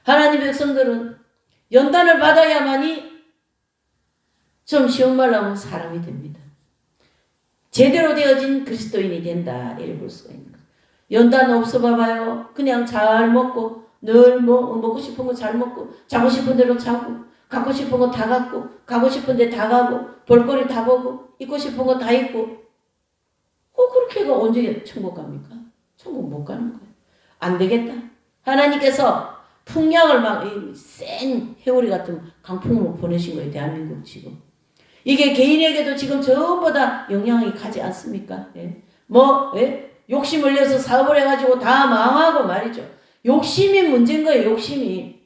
하나님 백성들은 연단을 받아야만이 좀 쉬운 말로 하면 사람이 됩니다. 제대로 되어진 그리스도인이 된다, 이래 볼 수가 있는 거예요. 연단 없어 봐봐요. 그냥 잘 먹고 늘 먹고 싶은 거 잘 먹고, 자고 싶은 대로 자고, 갖고 싶은 거 다 갖고, 가고 싶은 데 다 가고, 볼거리 다 보고, 입고 싶은 거 다 입고. 그렇게가 언제 천국 갑니까? 천국 못 가는 거예요. 안 되겠다. 하나님께서 풍랑을 막 센 해오리 같은 강풍으로 보내신 거예요. 대한민국 지금. 이게 개인에게도 지금 전부 다 영향이 가지 않습니까? 예. 욕심을 내서 사업을 해가지고 다 망하고 말이죠. 욕심이 문제인 거예요. 욕심이.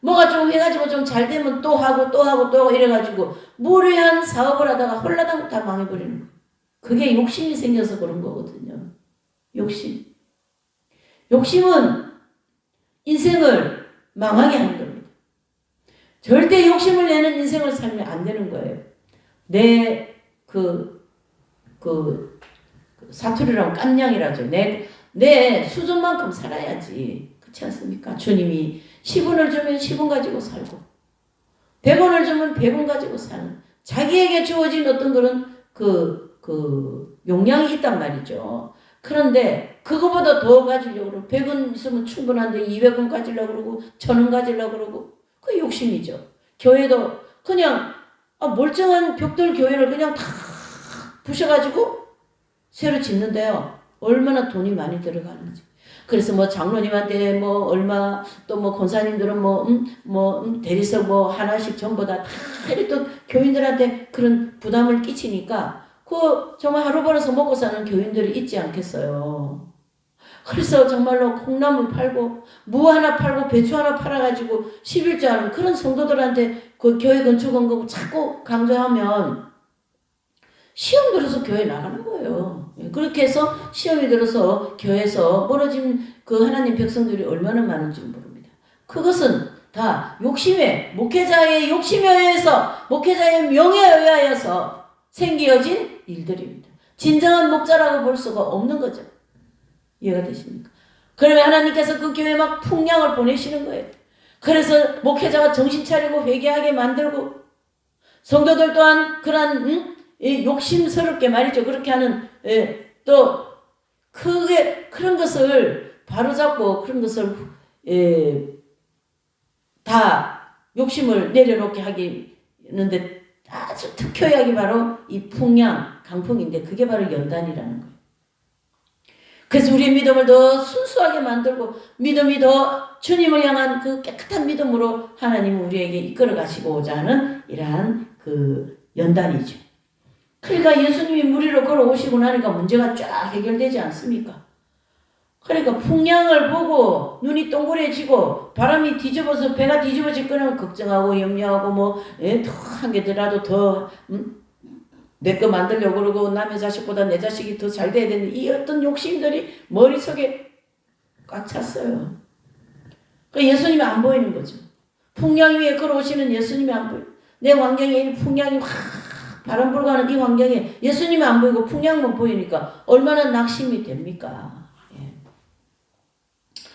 뭐가 좀 해가지고 좀 잘 되면 또 하고 또 하고 또 하고 이래가지고 무례한 사업을 하다가 홀라당 다 망해버리는 거예요. 그게 욕심이 생겨서 그런 거거든요. 욕심. 욕심은 인생을 망하게 하는 겁니다. 절대 욕심을 내는 인생을 살면 안 되는 거예요. 내 사투리라고 깐냥이라죠. 내 수준만큼 살아야지. 그렇지 않습니까? 주님이 10원을 주면 10원 가지고 살고, 100원을 주면 100원 가지고 사는, 자기에게 주어진 어떤 그런 용량이 있단 말이죠. 그런데 그거보다 더 가지려고 그러고, 100원 있으면 충분한데 200원 가지려고 그러고 1000원 가지려고 그러고, 그 욕심이죠. 교회도 그냥 멀쩡한 벽돌 교회를 그냥 다 부셔가지고 새로 짓는데요. 얼마나 돈이 많이 들어가는지. 그래서 뭐 장로님한테 뭐 얼마, 또 뭐 권사님들은 대리석 뭐 하나씩 전부 다 또 교인들한테 그런 부담을 끼치니까 정말 하루 벌어서 먹고 사는 교인들이 있지 않겠어요. 그래서 정말로 콩나물 팔고 무 하나 팔고 배추 하나 팔아가지고 11조 하는 그런 성도들한테 그 교회 건축한 거 자꾸 강조하면 시험 들어서 교회 나가는 거예요. 그렇게 해서 시험이 들어서 교회에서 멀어진 그 하나님 백성들이 얼마나 많은지 모릅니다. 그것은 다 목회자의 욕심에 의해서, 목회자의 명예에 의하여서 생겨진 일들입니다. 진정한 목자라고 볼 수가 없는 거죠. 이해가 되십니까? 그러면 하나님께서 그 교회에 막 풍랑을 보내시는 거예요. 그래서 목회자가 정신 차리고 회개하게 만들고 성도들 또한 그러한 욕심스럽게 말이죠. 그렇게 하는 또 크게 그런 것을 바로잡고 그런 것을 다 욕심을 내려놓게 하기는데 아주 특효약이 바로 이 풍량, 강풍인데 그게 바로 연단이라는 거예요. 그래서 우리의 믿음을 더 순수하게 만들고 믿음이 더 주님을 향한 그 깨끗한 믿음으로 하나님은 우리에게 이끌어 가시고자 하는 이러한 그 연단이죠. 그러니까 예수님이 물 위로 걸어오시고 나니까 문제가 쫙 해결되지 않습니까? 그러니까 풍랑을 보고 눈이 동그래지고 바람이 뒤집어서 배가 뒤집어질 거는 걱정하고 염려하고 더 한 개더라도 더 내 거 만들려고 그러고 남의 자식보다 내 자식이 더 잘 돼야 되는 이 어떤 욕심들이 머릿속에 꽉 찼어요. 그러니까 예수님이 안 보이는 거죠. 풍랑 위에 걸어오시는 예수님이 안 보여요. 내 환경에 풍랑이 막 바람 불고 하는 이 환경에 예수님이 안 보이고 풍랑만 보이니까 얼마나 낙심이 됩니까?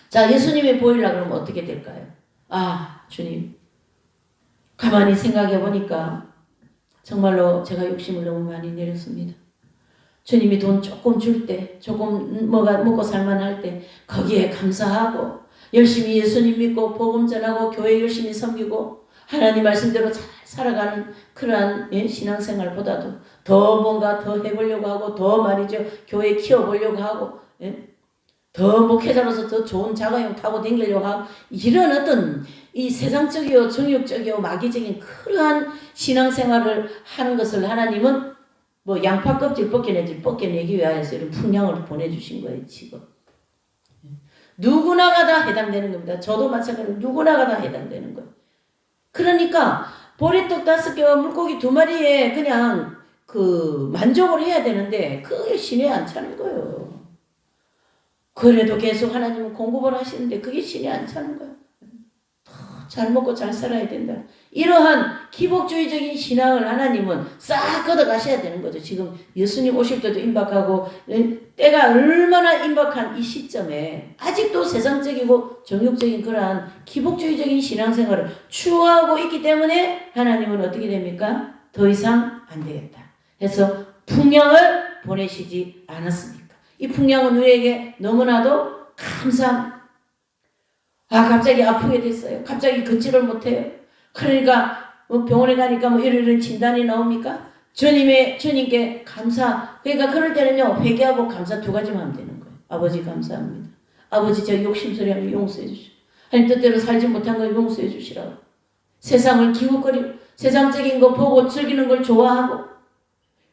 자, 예수님이 보이려고 그러면 어떻게 될까요? 아, 주님. 가만히 생각해 보니까 정말로 제가 욕심을 너무 많이 내렸습니다. 주님이 돈 조금 줄 때, 조금 뭐가 먹고 살만할 때 거기에 감사하고 열심히 예수님 믿고 복음 전하고 교회 열심히 섬기고 하나님 말씀대로 잘 살아가는 그러한 신앙생활보다도 더 뭔가 더 해보려고 하고 더 말이죠. 교회 키워보려고 하고 더 목회자로서 더 좋은 자가용 타고 다니려고 하고 이런 어떤 이 세상적이요 정욕적이요 마귀적인 그러한 신앙생활을 하는 것을 하나님은 뭐 양파 껍질 벗겨내기 위하여서 이런 풍량을 보내주신 거예요. 지금 누구나가 다 해당되는 겁니다. 저도 마찬가지로 누구나가 다 해당되는 거예요. 그러니까 보리떡 5개와 물고기 2마리에 그냥 그 만족을 해야 되는데 그게 신에 안 차는 거예요. 그래도 계속 하나님은 공급을 하시는데 그게 신이 안 차는 거야. 잘 먹고 잘 살아야 된다. 이러한 기복주의적인 신앙을 하나님은 싹 걷어가셔야 되는 거죠. 지금 예수님 오실 때도 임박하고 때가 얼마나 임박한 이 시점에 아직도 세상적이고 정욕적인 그러한 기복주의적인 신앙생활을 추구하고 있기 때문에 하나님은 어떻게 됩니까? 더 이상 안 되겠다 해서 풍랑을 보내시지 않았습니까? 이 풍랑은 우리에게 너무나도 감사합니다. 아, 갑자기 아프게 됐어요. 갑자기 걷지를 못해요. 그러니까 병원에 가니까 이런 진단이 나옵니까? 주님께 감사. 그러니까 그럴 때는요, 회개하고 감사 2가지만 하면 되는 거예요. 아버지 감사합니다. 아버지 저 욕심소리 하면 용서해 주시오. 하나님 뜻대로 살지 못한 걸 용서해 주시라고. 세상을 기웃거리고 세상적인 거 보고 즐기는 걸 좋아하고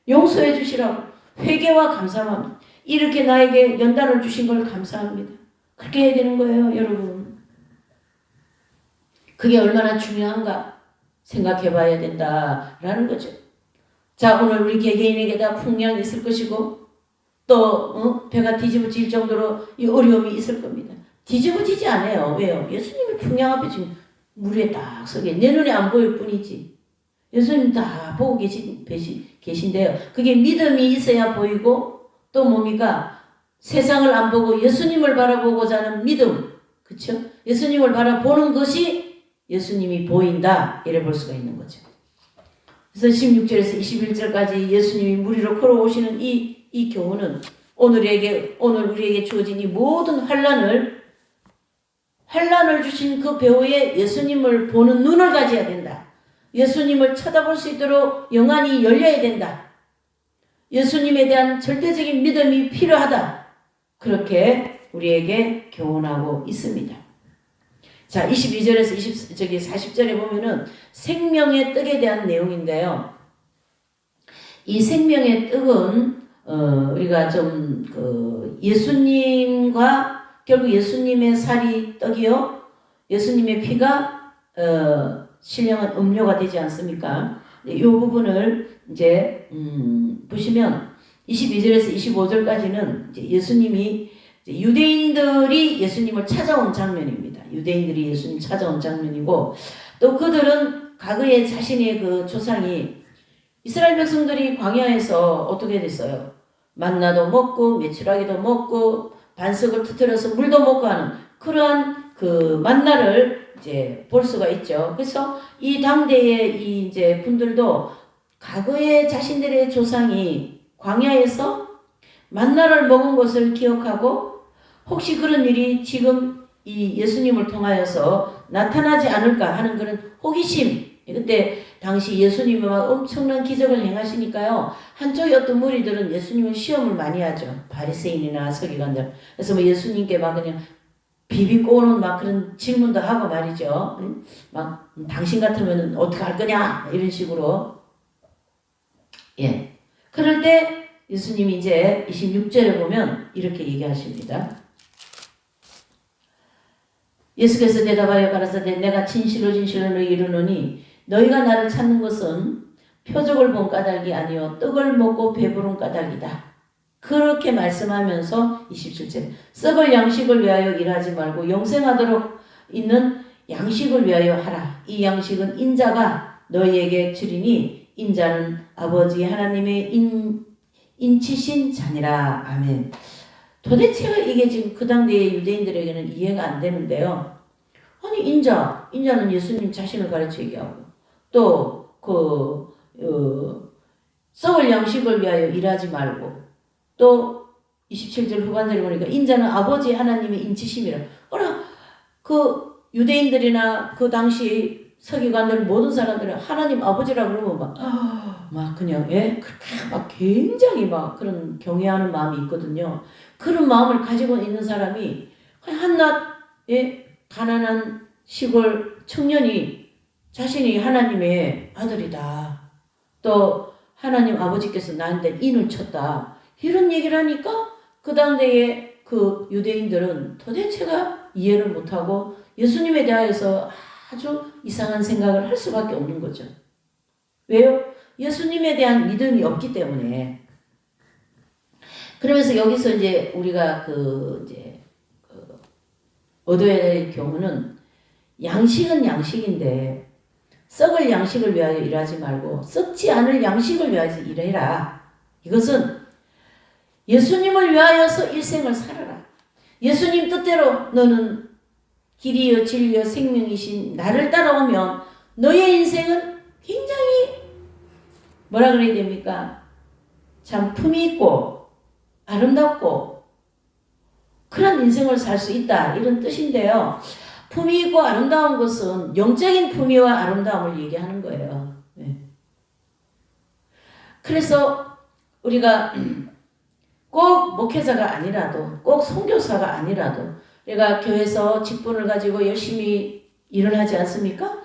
용서해 주시라고. 회개와 감사만 합니다. 이렇게 나에게 연단을 주신 걸 감사합니다. 그렇게 해야 되는 거예요, 여러분. 그게 얼마나 중요한가 생각해 봐야 된다라는 거죠. 자, 오늘 우리 개개인에게 다 풍랑이 있을 것이고 또 배가 뒤집어질 정도로 이 어려움이 있을 겁니다. 뒤집어지지 않아요. 왜요? 예수님이 풍랑 앞에 지금 물 위에 딱 서게 내 눈에 안 보일 뿐이지. 예수님 다 보고 계신데요. 그게 믿음이 있어야 보이고 또 뭡니까? 세상을 안 보고 예수님을 바라보고자 하는 믿음. 그렇죠? 예수님을 바라보는 것이 예수님이 보인다. 이래 볼 수가 있는 거죠. 그래서 16절에서 21절까지 예수님이 물 위로 걸어오시는 이 교훈은 오늘 우리에게 주어진 이 모든 환난을 주신 그 배후에 예수님을 보는 눈을 가져야 된다. 예수님을 쳐다볼 수 있도록 영안이 열려야 된다. 예수님에 대한 절대적인 믿음이 필요하다. 그렇게 우리에게 교훈하고 있습니다. 자, 22절에서 40절에 보면은 생명의 떡에 대한 내용인데요. 이 생명의 떡은 우리가 좀 예수님과 결국 예수님의 살이 떡이요, 예수님의 피가 신령한 음료가 되지 않습니까? 이 부분을 이제 보시면 22절에서 25절까지는 이제 예수님이 유대인들이 예수님을 찾아온 장면입니다. 유대인들이 예수님 찾아온 장면이고 또 그들은 과거에 자신의 그 조상이 이스라엘 백성들이 광야에서 어떻게 됐어요? 만나도 먹고 메추라기도 먹고 반석을 터뜨려서 물도 먹고 하는 그러한 그 만나를 이제 볼 수가 있죠. 그래서 이 당대의 이 이제 분들도 과거의 자신들의 조상이 광야에서 만나를 먹은 것을 기억하고 혹시 그런 일이 지금 이 예수님을 통하여서 나타나지 않을까 하는 그런 호기심. 그때 당시 예수님이 막 엄청난 기적을 행하시니까요. 한쪽의 어떤 무리들은 예수님을 시험을 많이 하죠. 바리새인이나 서기관들. 그래서 뭐 예수님께 막 그냥 비비꼬는 막 그런 질문도 하고 말이죠. 막 당신 같으면 어떻게 할 거냐 이런 식으로. 예. 그럴 때 예수님이 이제 26절에 보면 이렇게 얘기하십니다. 예수께서 대답하여 가라사대 내가 진실로 진실로 너희 이르노니 너희가 나를 찾는 것은 표적을 본 까닭이 아니요 떡을 먹고 배부른 까닭이다. 그렇게 말씀하면서 27절 썩을 양식을 위하여 일하지 말고 영생하도록 있는 양식을 위하여 하라. 이 양식은 인자가 너희에게 주리니 인자는 아버지 하나님의 인치신 자니라. 아멘. 도대체가 이게 지금 그 당대의 유대인들에게는 이해가 안 되는데요. 아니 인자는 예수님 자신을 가르쳐 얘기하고 또 썩을 양식을 위하여 일하지 말고 또 27절 후반절에 보니까 인자는 아버지 하나님의 인치심이라. 그 유대인들이나 그 당시 서기관들 모든 사람들은 하나님 아버지라 그러면 막 그냥 그렇게 막 굉장히 막 그런 경외하는 마음이 있거든요. 그런 마음을 가지고 있는 사람이 한낱 가난한 시골 청년이 자신이 하나님의 아들이다. 또 하나님 아버지께서 나한테 인을 쳤다. 이런 얘기를 하니까 그 당대의 그 유대인들은 도대체가 이해를 못하고 예수님에 대하여서 아주 이상한 생각을 할 수밖에 없는 거죠. 왜요? 예수님에 대한 믿음이 없기 때문에. 그러면서 여기서 이제 우리가 얻어야 될 경우는 양식은 양식인데 썩을 양식을 위하여 일하지 말고 썩지 않을 양식을 위하여 일해라. 이것은 예수님을 위하여서 일생을 살아라. 예수님 뜻대로 너는 길이요 진리요 생명이신 나를 따라오면 너의 인생은 굉장히 뭐라 그래야 됩니까? 참 품이 있고 아름답고 그런 인생을 살 수 있다 이런 뜻인데요. 품이 있고 아름다운 것은 영적인 품위와 아름다움을 얘기하는 거예요. 네. 그래서 우리가 꼭 목회자가 아니라도 꼭 선교사가 아니라도 우리가 교회에서 직분을 가지고 열심히 일을 하지 않습니까?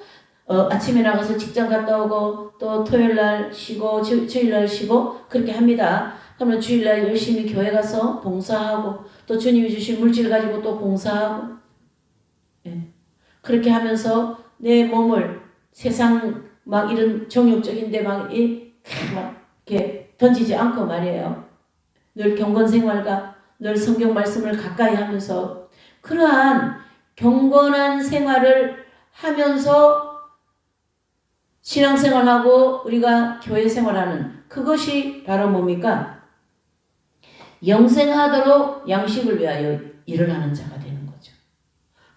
아침에 나가서 직장 갔다 오고 또 토요일날 쉬고 주일날 쉬고 그렇게 합니다. 그러면 주일날 열심히 교회 가서 봉사하고 또 주님이 주신 물질 가지고 또 봉사하고 그렇게 하면서 내 몸을 세상 막 이런 정욕적인데 막 이렇게 던지지 않고 말이에요. 늘 경건 생활과 늘 성경 말씀을 가까이 하면서 그러한 경건한 생활을 하면서 신앙생활하고 우리가 교회 생활하는 그것이 바로 뭡니까? 영생하도록 양식을 위하여 일을 하는 자가 되는 거죠.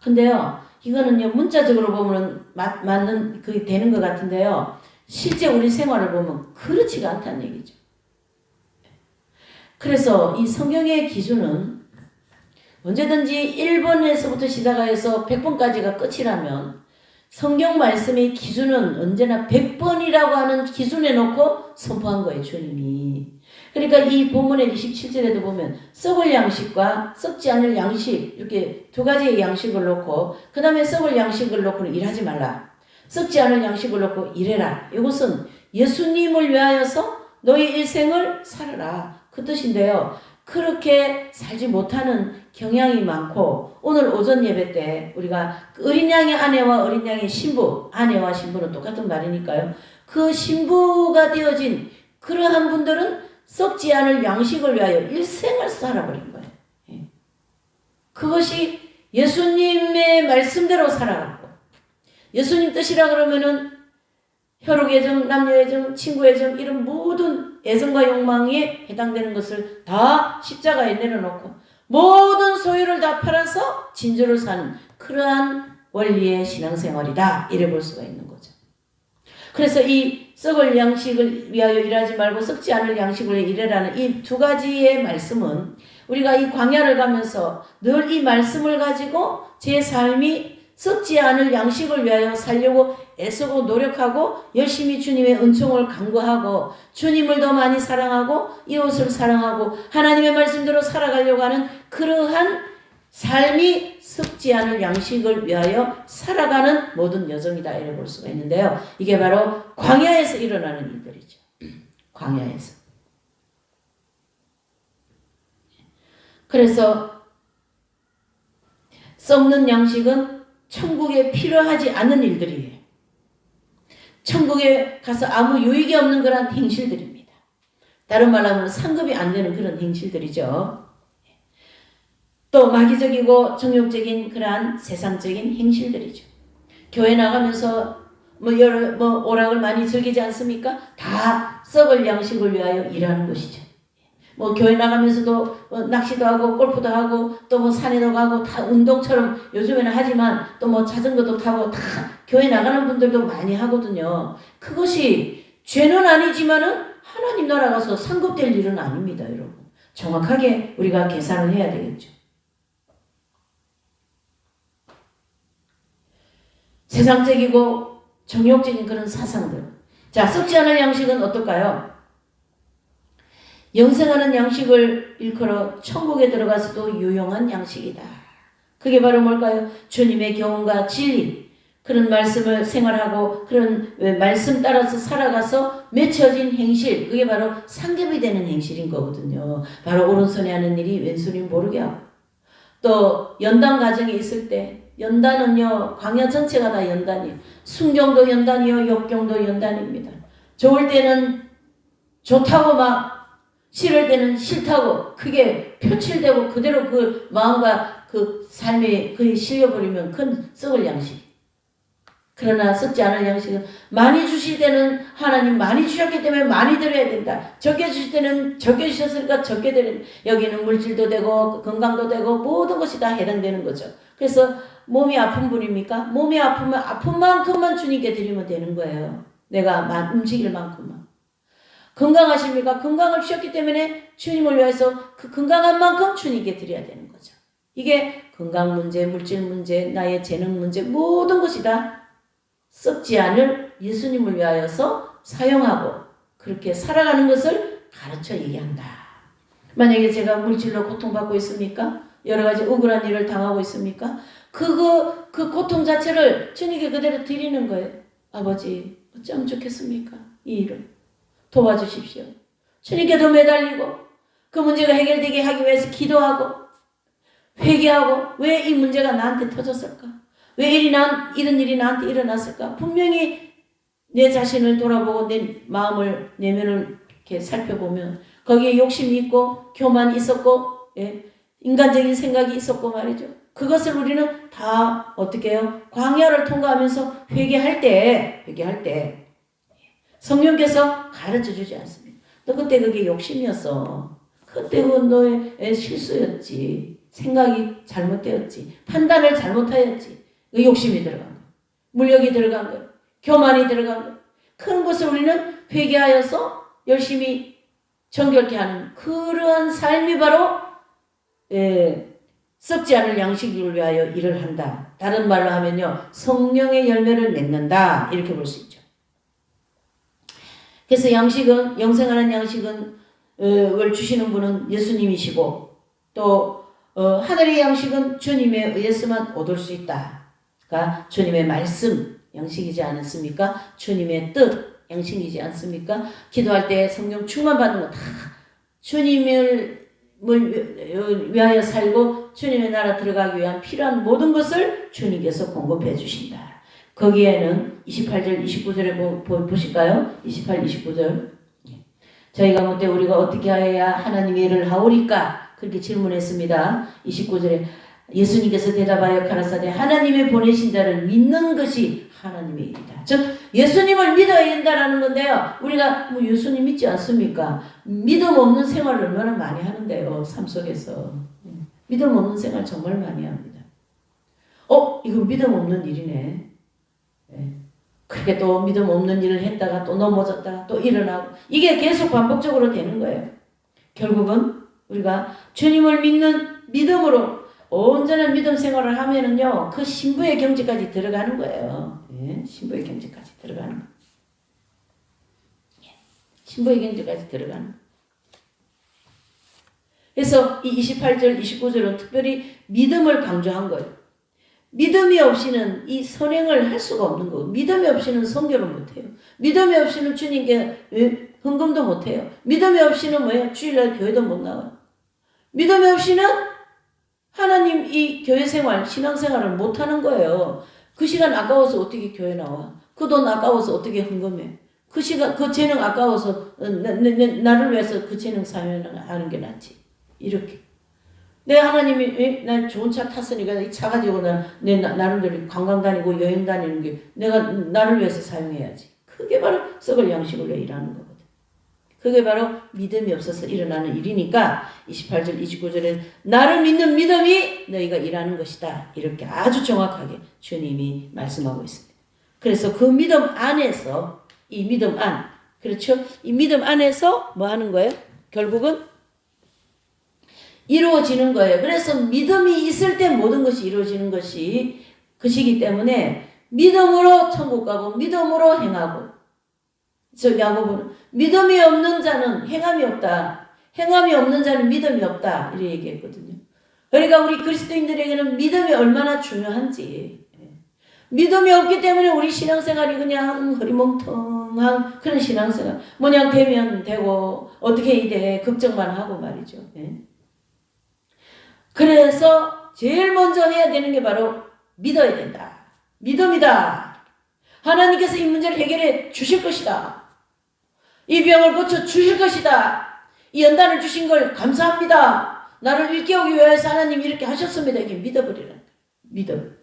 근데요, 이거는요, 문자적으로 보면 맞는, 그게 되는 것 같은데요, 실제 우리 생활을 보면 그렇지가 않다는 얘기죠. 그래서 이 성경의 기준은 언제든지 1번에서부터 시작해서 100번까지가 끝이라면 성경 말씀의 기준은 언제나 100번이라고 하는 기준에 놓고 선포한 거예요, 주님이. 그러니까 이 본문의 27절에도 보면 썩을 양식과 썩지 않을 양식 이렇게 두 가지의 양식을 놓고 그 다음에 썩을 양식을 놓고는 일하지 말라. 썩지 않을 양식을 놓고 일해라. 이것은 예수님을 위하여서 너의 일생을 살아라. 그 뜻인데요. 그렇게 살지 못하는 경향이 많고 오늘 오전 예배 때 우리가 어린 양의 아내와 어린 양의 신부, 아내와 신부는 똑같은 말이니까요. 그 신부가 되어진 그러한 분들은 썩지 않을 양식을 위하여 일생을 살아버린 거예요. 그것이 예수님의 말씀대로 살아갔고 예수님 뜻이라 그러면은 혈육애정, 남녀애정, 친구애정 이런 모든 애정과 욕망에 해당되는 것을 다 십자가에 내려놓고 모든 소유를 다 팔아서 진주를 사는 그러한 원리의 신앙생활이다. 이래 볼 수가 있는 거죠. 그래서 이 썩을 양식을 위하여 일하지 말고 썩지 않을 양식을 일하라는 이 두 가지의 말씀은 우리가 이 광야를 가면서 늘 이 말씀을 가지고 제 삶이 썩지 않을 양식을 위하여 살려고 애쓰고 노력하고 열심히 주님의 은총을 간구하고 주님을 더 많이 사랑하고 이웃을 사랑하고 하나님의 말씀대로 살아가려고 하는 그러한 삶이 썩지 않을 양식을 위하여 살아가는 모든 여정이다 이래 볼 수가 있는데요. 이게 바로 광야에서 일어나는 일들이죠. 광야에서. 그래서 썩는 양식은 천국에 필요하지 않은 일들이에요. 천국에 가서 아무 유익이 없는 그런 행실들입니다. 다른 말로 하면 상급이 안 되는 그런 행실들이죠. 또 마귀적이고 정욕적인 그러한 세상적인 행실들이죠. 교회 나가면서 오락을 많이 즐기지 않습니까? 다 썩을 양식을 위하여 일하는 것이죠. 교회 나가면서도 낚시도 하고 골프도 하고 또 산에도 가고 다 운동처럼 요즘에는 하지만 또 자전거도 타고 다 교회 나가는 분들도 많이 하거든요. 그것이 죄는 아니지만은 하나님 나라 가서 상급될 일은 아닙니다, 여러분. 정확하게 우리가 계산을 해야 되겠죠. 세상적이고 정욕적인 그런 사상들. 자, 썩지 않을 양식은 어떨까요? 영생하는 양식을 일컬어 천국에 들어가서도 유용한 양식이다. 그게 바로 뭘까요? 주님의 교훈과 진리, 그런 말씀을 생활하고 그런 말씀 따라서 살아가서 맺혀진 행실, 그게 바로 상급이 되는 행실인 거거든요. 바로 오른손에 하는 일이 왼손이 모르게 하고, 또 연단 과정에 있을 때 연단은요, 광야 전체가 다 연단이에요. 순경도 연단이요, 역경도 연단입니다. 좋을 때는 좋다고 막 싫을 때는 싫다고 크게 표출되고 그대로 그 마음과 그 삶에 그게 실려버리면 큰 썩을 양식. 그러나 썩지 않을 양식은 많이 주실 때는 하나님 많이 주셨기 때문에 많이 드려야 된다. 적게 주실 때는 적게 주셨으니까 적게 드려야 된다. 여기는 물질도 되고 건강도 되고 모든 것이 다 해당되는 거죠. 그래서 몸이 아픈 분입니까? 몸이 아프면 아픈 만큼만 주님께 드리면 되는 거예요. 내가 움직일 만큼만. 건강하십니까? 건강을 주셨기 때문에 주님을 위해서 그 건강한 만큼 주님께 드려야 되는 거죠. 이게 건강 문제, 물질 문제, 나의 재능 문제 모든 것이 다 썩지 않을 예수님을 위하여서 사용하고 그렇게 살아가는 것을 가르쳐 얘기한다. 만약에 제가 물질로 고통받고 있습니까? 여러 가지 억울한 일을 당하고 있습니까? 그 고통 자체를 주님께 그대로 드리는 거예요. 아버지, 어쩌면 좋겠습니까? 이 일을 도와주십시오. 주님께 더 매달리고 그 문제가 해결되게 하기 위해서 기도하고 회개하고 왜 이 문제가 나한테 터졌을까? 왜 이런 일이 나한테 일어났을까? 분명히 내 자신을 돌아보고 내 마음을 내면을 이렇게 살펴보면 거기에 욕심이 있고 교만이 있었고 인간적인 생각이 있었고 말이죠. 그것을 우리는 다 어떻게 해요? 광야를 통과하면서 회개할 때 성령께서 가르쳐주지 않습니다. 너 그때 그게 욕심이었어. 그때 그건 너의 실수였지. 생각이 잘못되었지. 판단을 잘못하였지. 그 욕심이 들어간 거예요. 물욕이 들어간 거예요. 교만이 들어간 거예요. 큰 것을 우리는 회개하여서 열심히 정결케 하는 그러한 삶이 바로 썩지 않을 양식을 위하여 일을 한다. 다른 말로 하면요. 성령의 열매를 맺는다. 이렇게 볼 수 있죠. 그래서 양식은 영생하는 양식은 을 주시는 분은 예수님이시고 또 하늘의 양식은 주님에 의해서만 얻을 수 있다. 그러니까 주님의 말씀 양식이지 않습니까? 주님의 뜻 양식이지 않습니까? 기도할 때 성령 충만 받는 거 다 주님을 위하여 살고 주님의 나라 들어가기 위한 필요한 모든 것을 주님께서 공급해 주신다. 거기에는 28절, 29절에 보실까요? 28, 29절. 저희가 묻되 우리가 어떻게 하여야 하나님의 일을 하오리까? 그렇게 질문했습니다. 29절에 예수님께서 대답하여 가라사대 하나님의 보내신 자를 믿는 것이 하나님의 일이다. 즉 예수님을 믿어야 된다라는 건데요. 우리가 예수님 믿지 않습니까? 믿음 없는 생활을 얼마나 많이 하는데요. 삶 속에서. 믿음 없는 생활 정말 많이 합니다. 이거 믿음 없는 일이네. 예. 그렇게 또 믿음 없는 일을 했다가 또 넘어졌다가 또 일어나고 이게 계속 반복적으로 되는 거예요. 결국은 우리가 주님을 믿는 믿음으로 온전한 믿음 생활을 하면은요, 그 신부의 경지까지 들어가는 거예요. 예, 신부의 경지까지 들어가는 거예요. 신부의 경지까지 들어가는 거예요. 그래서 이 28절, 29절은 특별히 믿음을 강조한 거예요. 믿음이 없이는 이 선행을 할 수가 없는 거예요. 믿음이 없이는 선교를 못해요. 믿음이 없이는 주님께 헌금도 못해요. 믿음이 없이는 뭐예요? 주일날 교회도 못 나와요. 믿음이 없이는 하나님 이 교회 생활, 신앙 생활을 못하는 거예요. 그 시간 아까워서 어떻게 교회 나와? 그 돈 아까워서 어떻게 헌금해? 그 시간, 그 재능 아까워서 나를 위해서 그 재능 사용하는 게 낫지. 이렇게. 내 하나님이 난 좋은 차 탔으니까 이 차 가지고 내 나름대로 관광 다니고 여행 다니는 게 내가 나를 위해서 사용해야지. 그게 바로 썩을 양식을 위해 일하는 거거든. 그게 바로 믿음이 없어서 일어나는 일이니까 28절 29절에는 나를 믿는 믿음이 너희가 일하는 것이다. 이렇게 아주 정확하게 주님이 말씀하고 있습니다. 그래서 그 믿음 안에서 이 믿음 안, 그렇죠? 이 믿음 안에서 뭐 하는 거예요? 결국은 이루어지는 거예요. 그래서 믿음이 있을 때 모든 것이 이루어지는 것이기 때문에 믿음으로 천국 가고 믿음으로 행하고, 저 야고보는 믿음이 없는 자는 행함이 없다. 행함이 없는 자는 믿음이 없다. 이렇게 얘기했거든요. 그러니까 우리 그리스도인들에게는 믿음이 얼마나 중요한지. 믿음이 없기 때문에 우리 신앙생활이 그냥 흐리멍텅한 그런 신앙생활. 뭐냐 되면 되고 어떻게 이래 걱정만 하고 말이죠. 그래서 제일 먼저 해야 되는 게 바로 믿어야 된다. 믿음이다. 하나님께서 이 문제를 해결해 주실 것이다. 이 병을 고쳐 주실 것이다. 이 연단을 주신 걸 감사합니다. 나를 일깨우기 위해서 하나님이 이렇게 하셨습니다. 이렇게 믿어버리는 거예요. 믿음.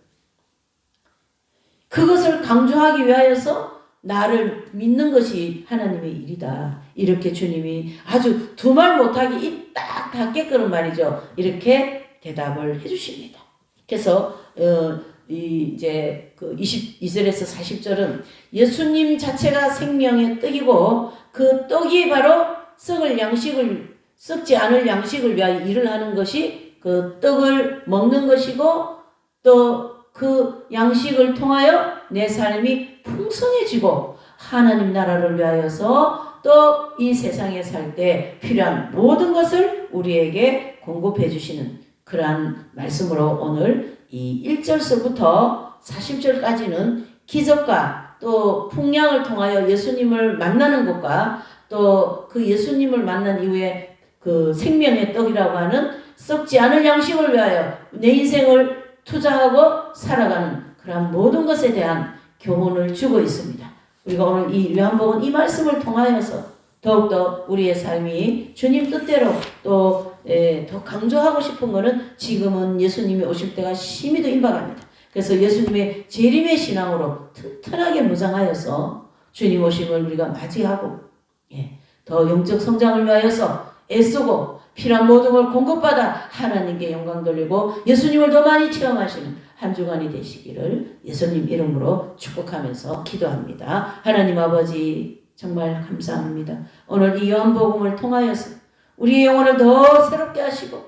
그것을 강조하기 위하여서 나를 믿는 것이 하나님의 일이다. 이렇게 주님이 아주 두 말 못하게 입 딱 닫게끔 말이죠. 이렇게 대답을 해주십니다. 그래서 이제 그 22절에서 40절은 예수님 자체가 생명의 떡이고 그 떡이 바로 썩지 않을 양식을 위하여 일을 하는 것이 그 떡을 먹는 것이고 또 그 양식을 통하여 내 삶이 풍성해지고 하나님 나라를 위하여서 또 이 세상에 살 때 필요한 모든 것을 우리에게 공급해 주시는 그러한 말씀으로 오늘 이 1절서부터 40절까지는 기적과 또 풍랑을 통하여 예수님을 만나는 것과 또 그 예수님을 만난 이후에 그 생명의 떡이라고 하는 썩지 않을 양식을 위하여 내 인생을 투자하고 살아가는 그런 모든 것에 대한 교훈을 주고 있습니다. 우리가 오늘 이 요한복음 이 말씀을 통하여서 더욱더 우리의 삶이 주님 뜻대로 또 더 강조하고 싶은 것은 지금은 예수님이 오실 때가 심히 더 임박합니다. 그래서 예수님의 재림의 신앙으로 튼튼하게 무장하여서 주님 오심을 우리가 맞이하고 더 영적 성장을 위하여서 애쓰고 필요한 모든 걸 공급받아 하나님께 영광 돌리고 예수님을 더 많이 체험하시는 한 주간이 되시기를 예수님 이름으로 축복하면서 기도합니다. 하나님 아버지 정말 감사합니다. 오늘 이 요한복음을 통하여서 우리의 영혼을 더 새롭게 하시고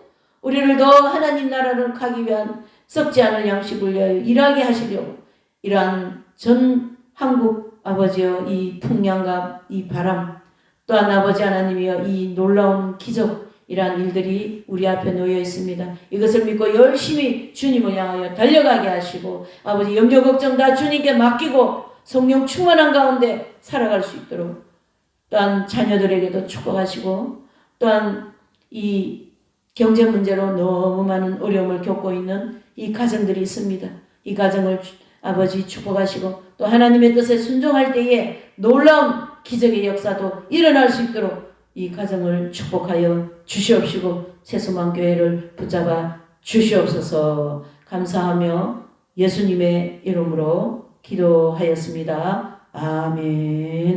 우리를 더 하나님 나라를 가기 위한 썩지 않을 양식을 위하여 일하게 하시려고 이러한 전 한국 아버지여 이 풍랑과 이 바람 또한 아버지 하나님이여 이 놀라운 기적 이러한 일들이 우리 앞에 놓여 있습니다. 이것을 믿고 열심히 주님을 향하여 달려가게 하시고 아버지 염려 걱정 다 주님께 맡기고 성령 충만한 가운데 살아갈 수 있도록 또한 자녀들에게도 축복하시고 또한 이 경제 문제로 너무 많은 어려움을 겪고 있는 이 가정들이 있습니다. 이 가정을 아버지 축복하시고 또 하나님의 뜻에 순종할 때에 놀라운 기적의 역사도 일어날 수 있도록 이 가정을 축복하여 주시옵시고 새소망교회를 붙잡아 주시옵소서. 감사하며 예수님의 이름으로 기도하였습니다. 아멘.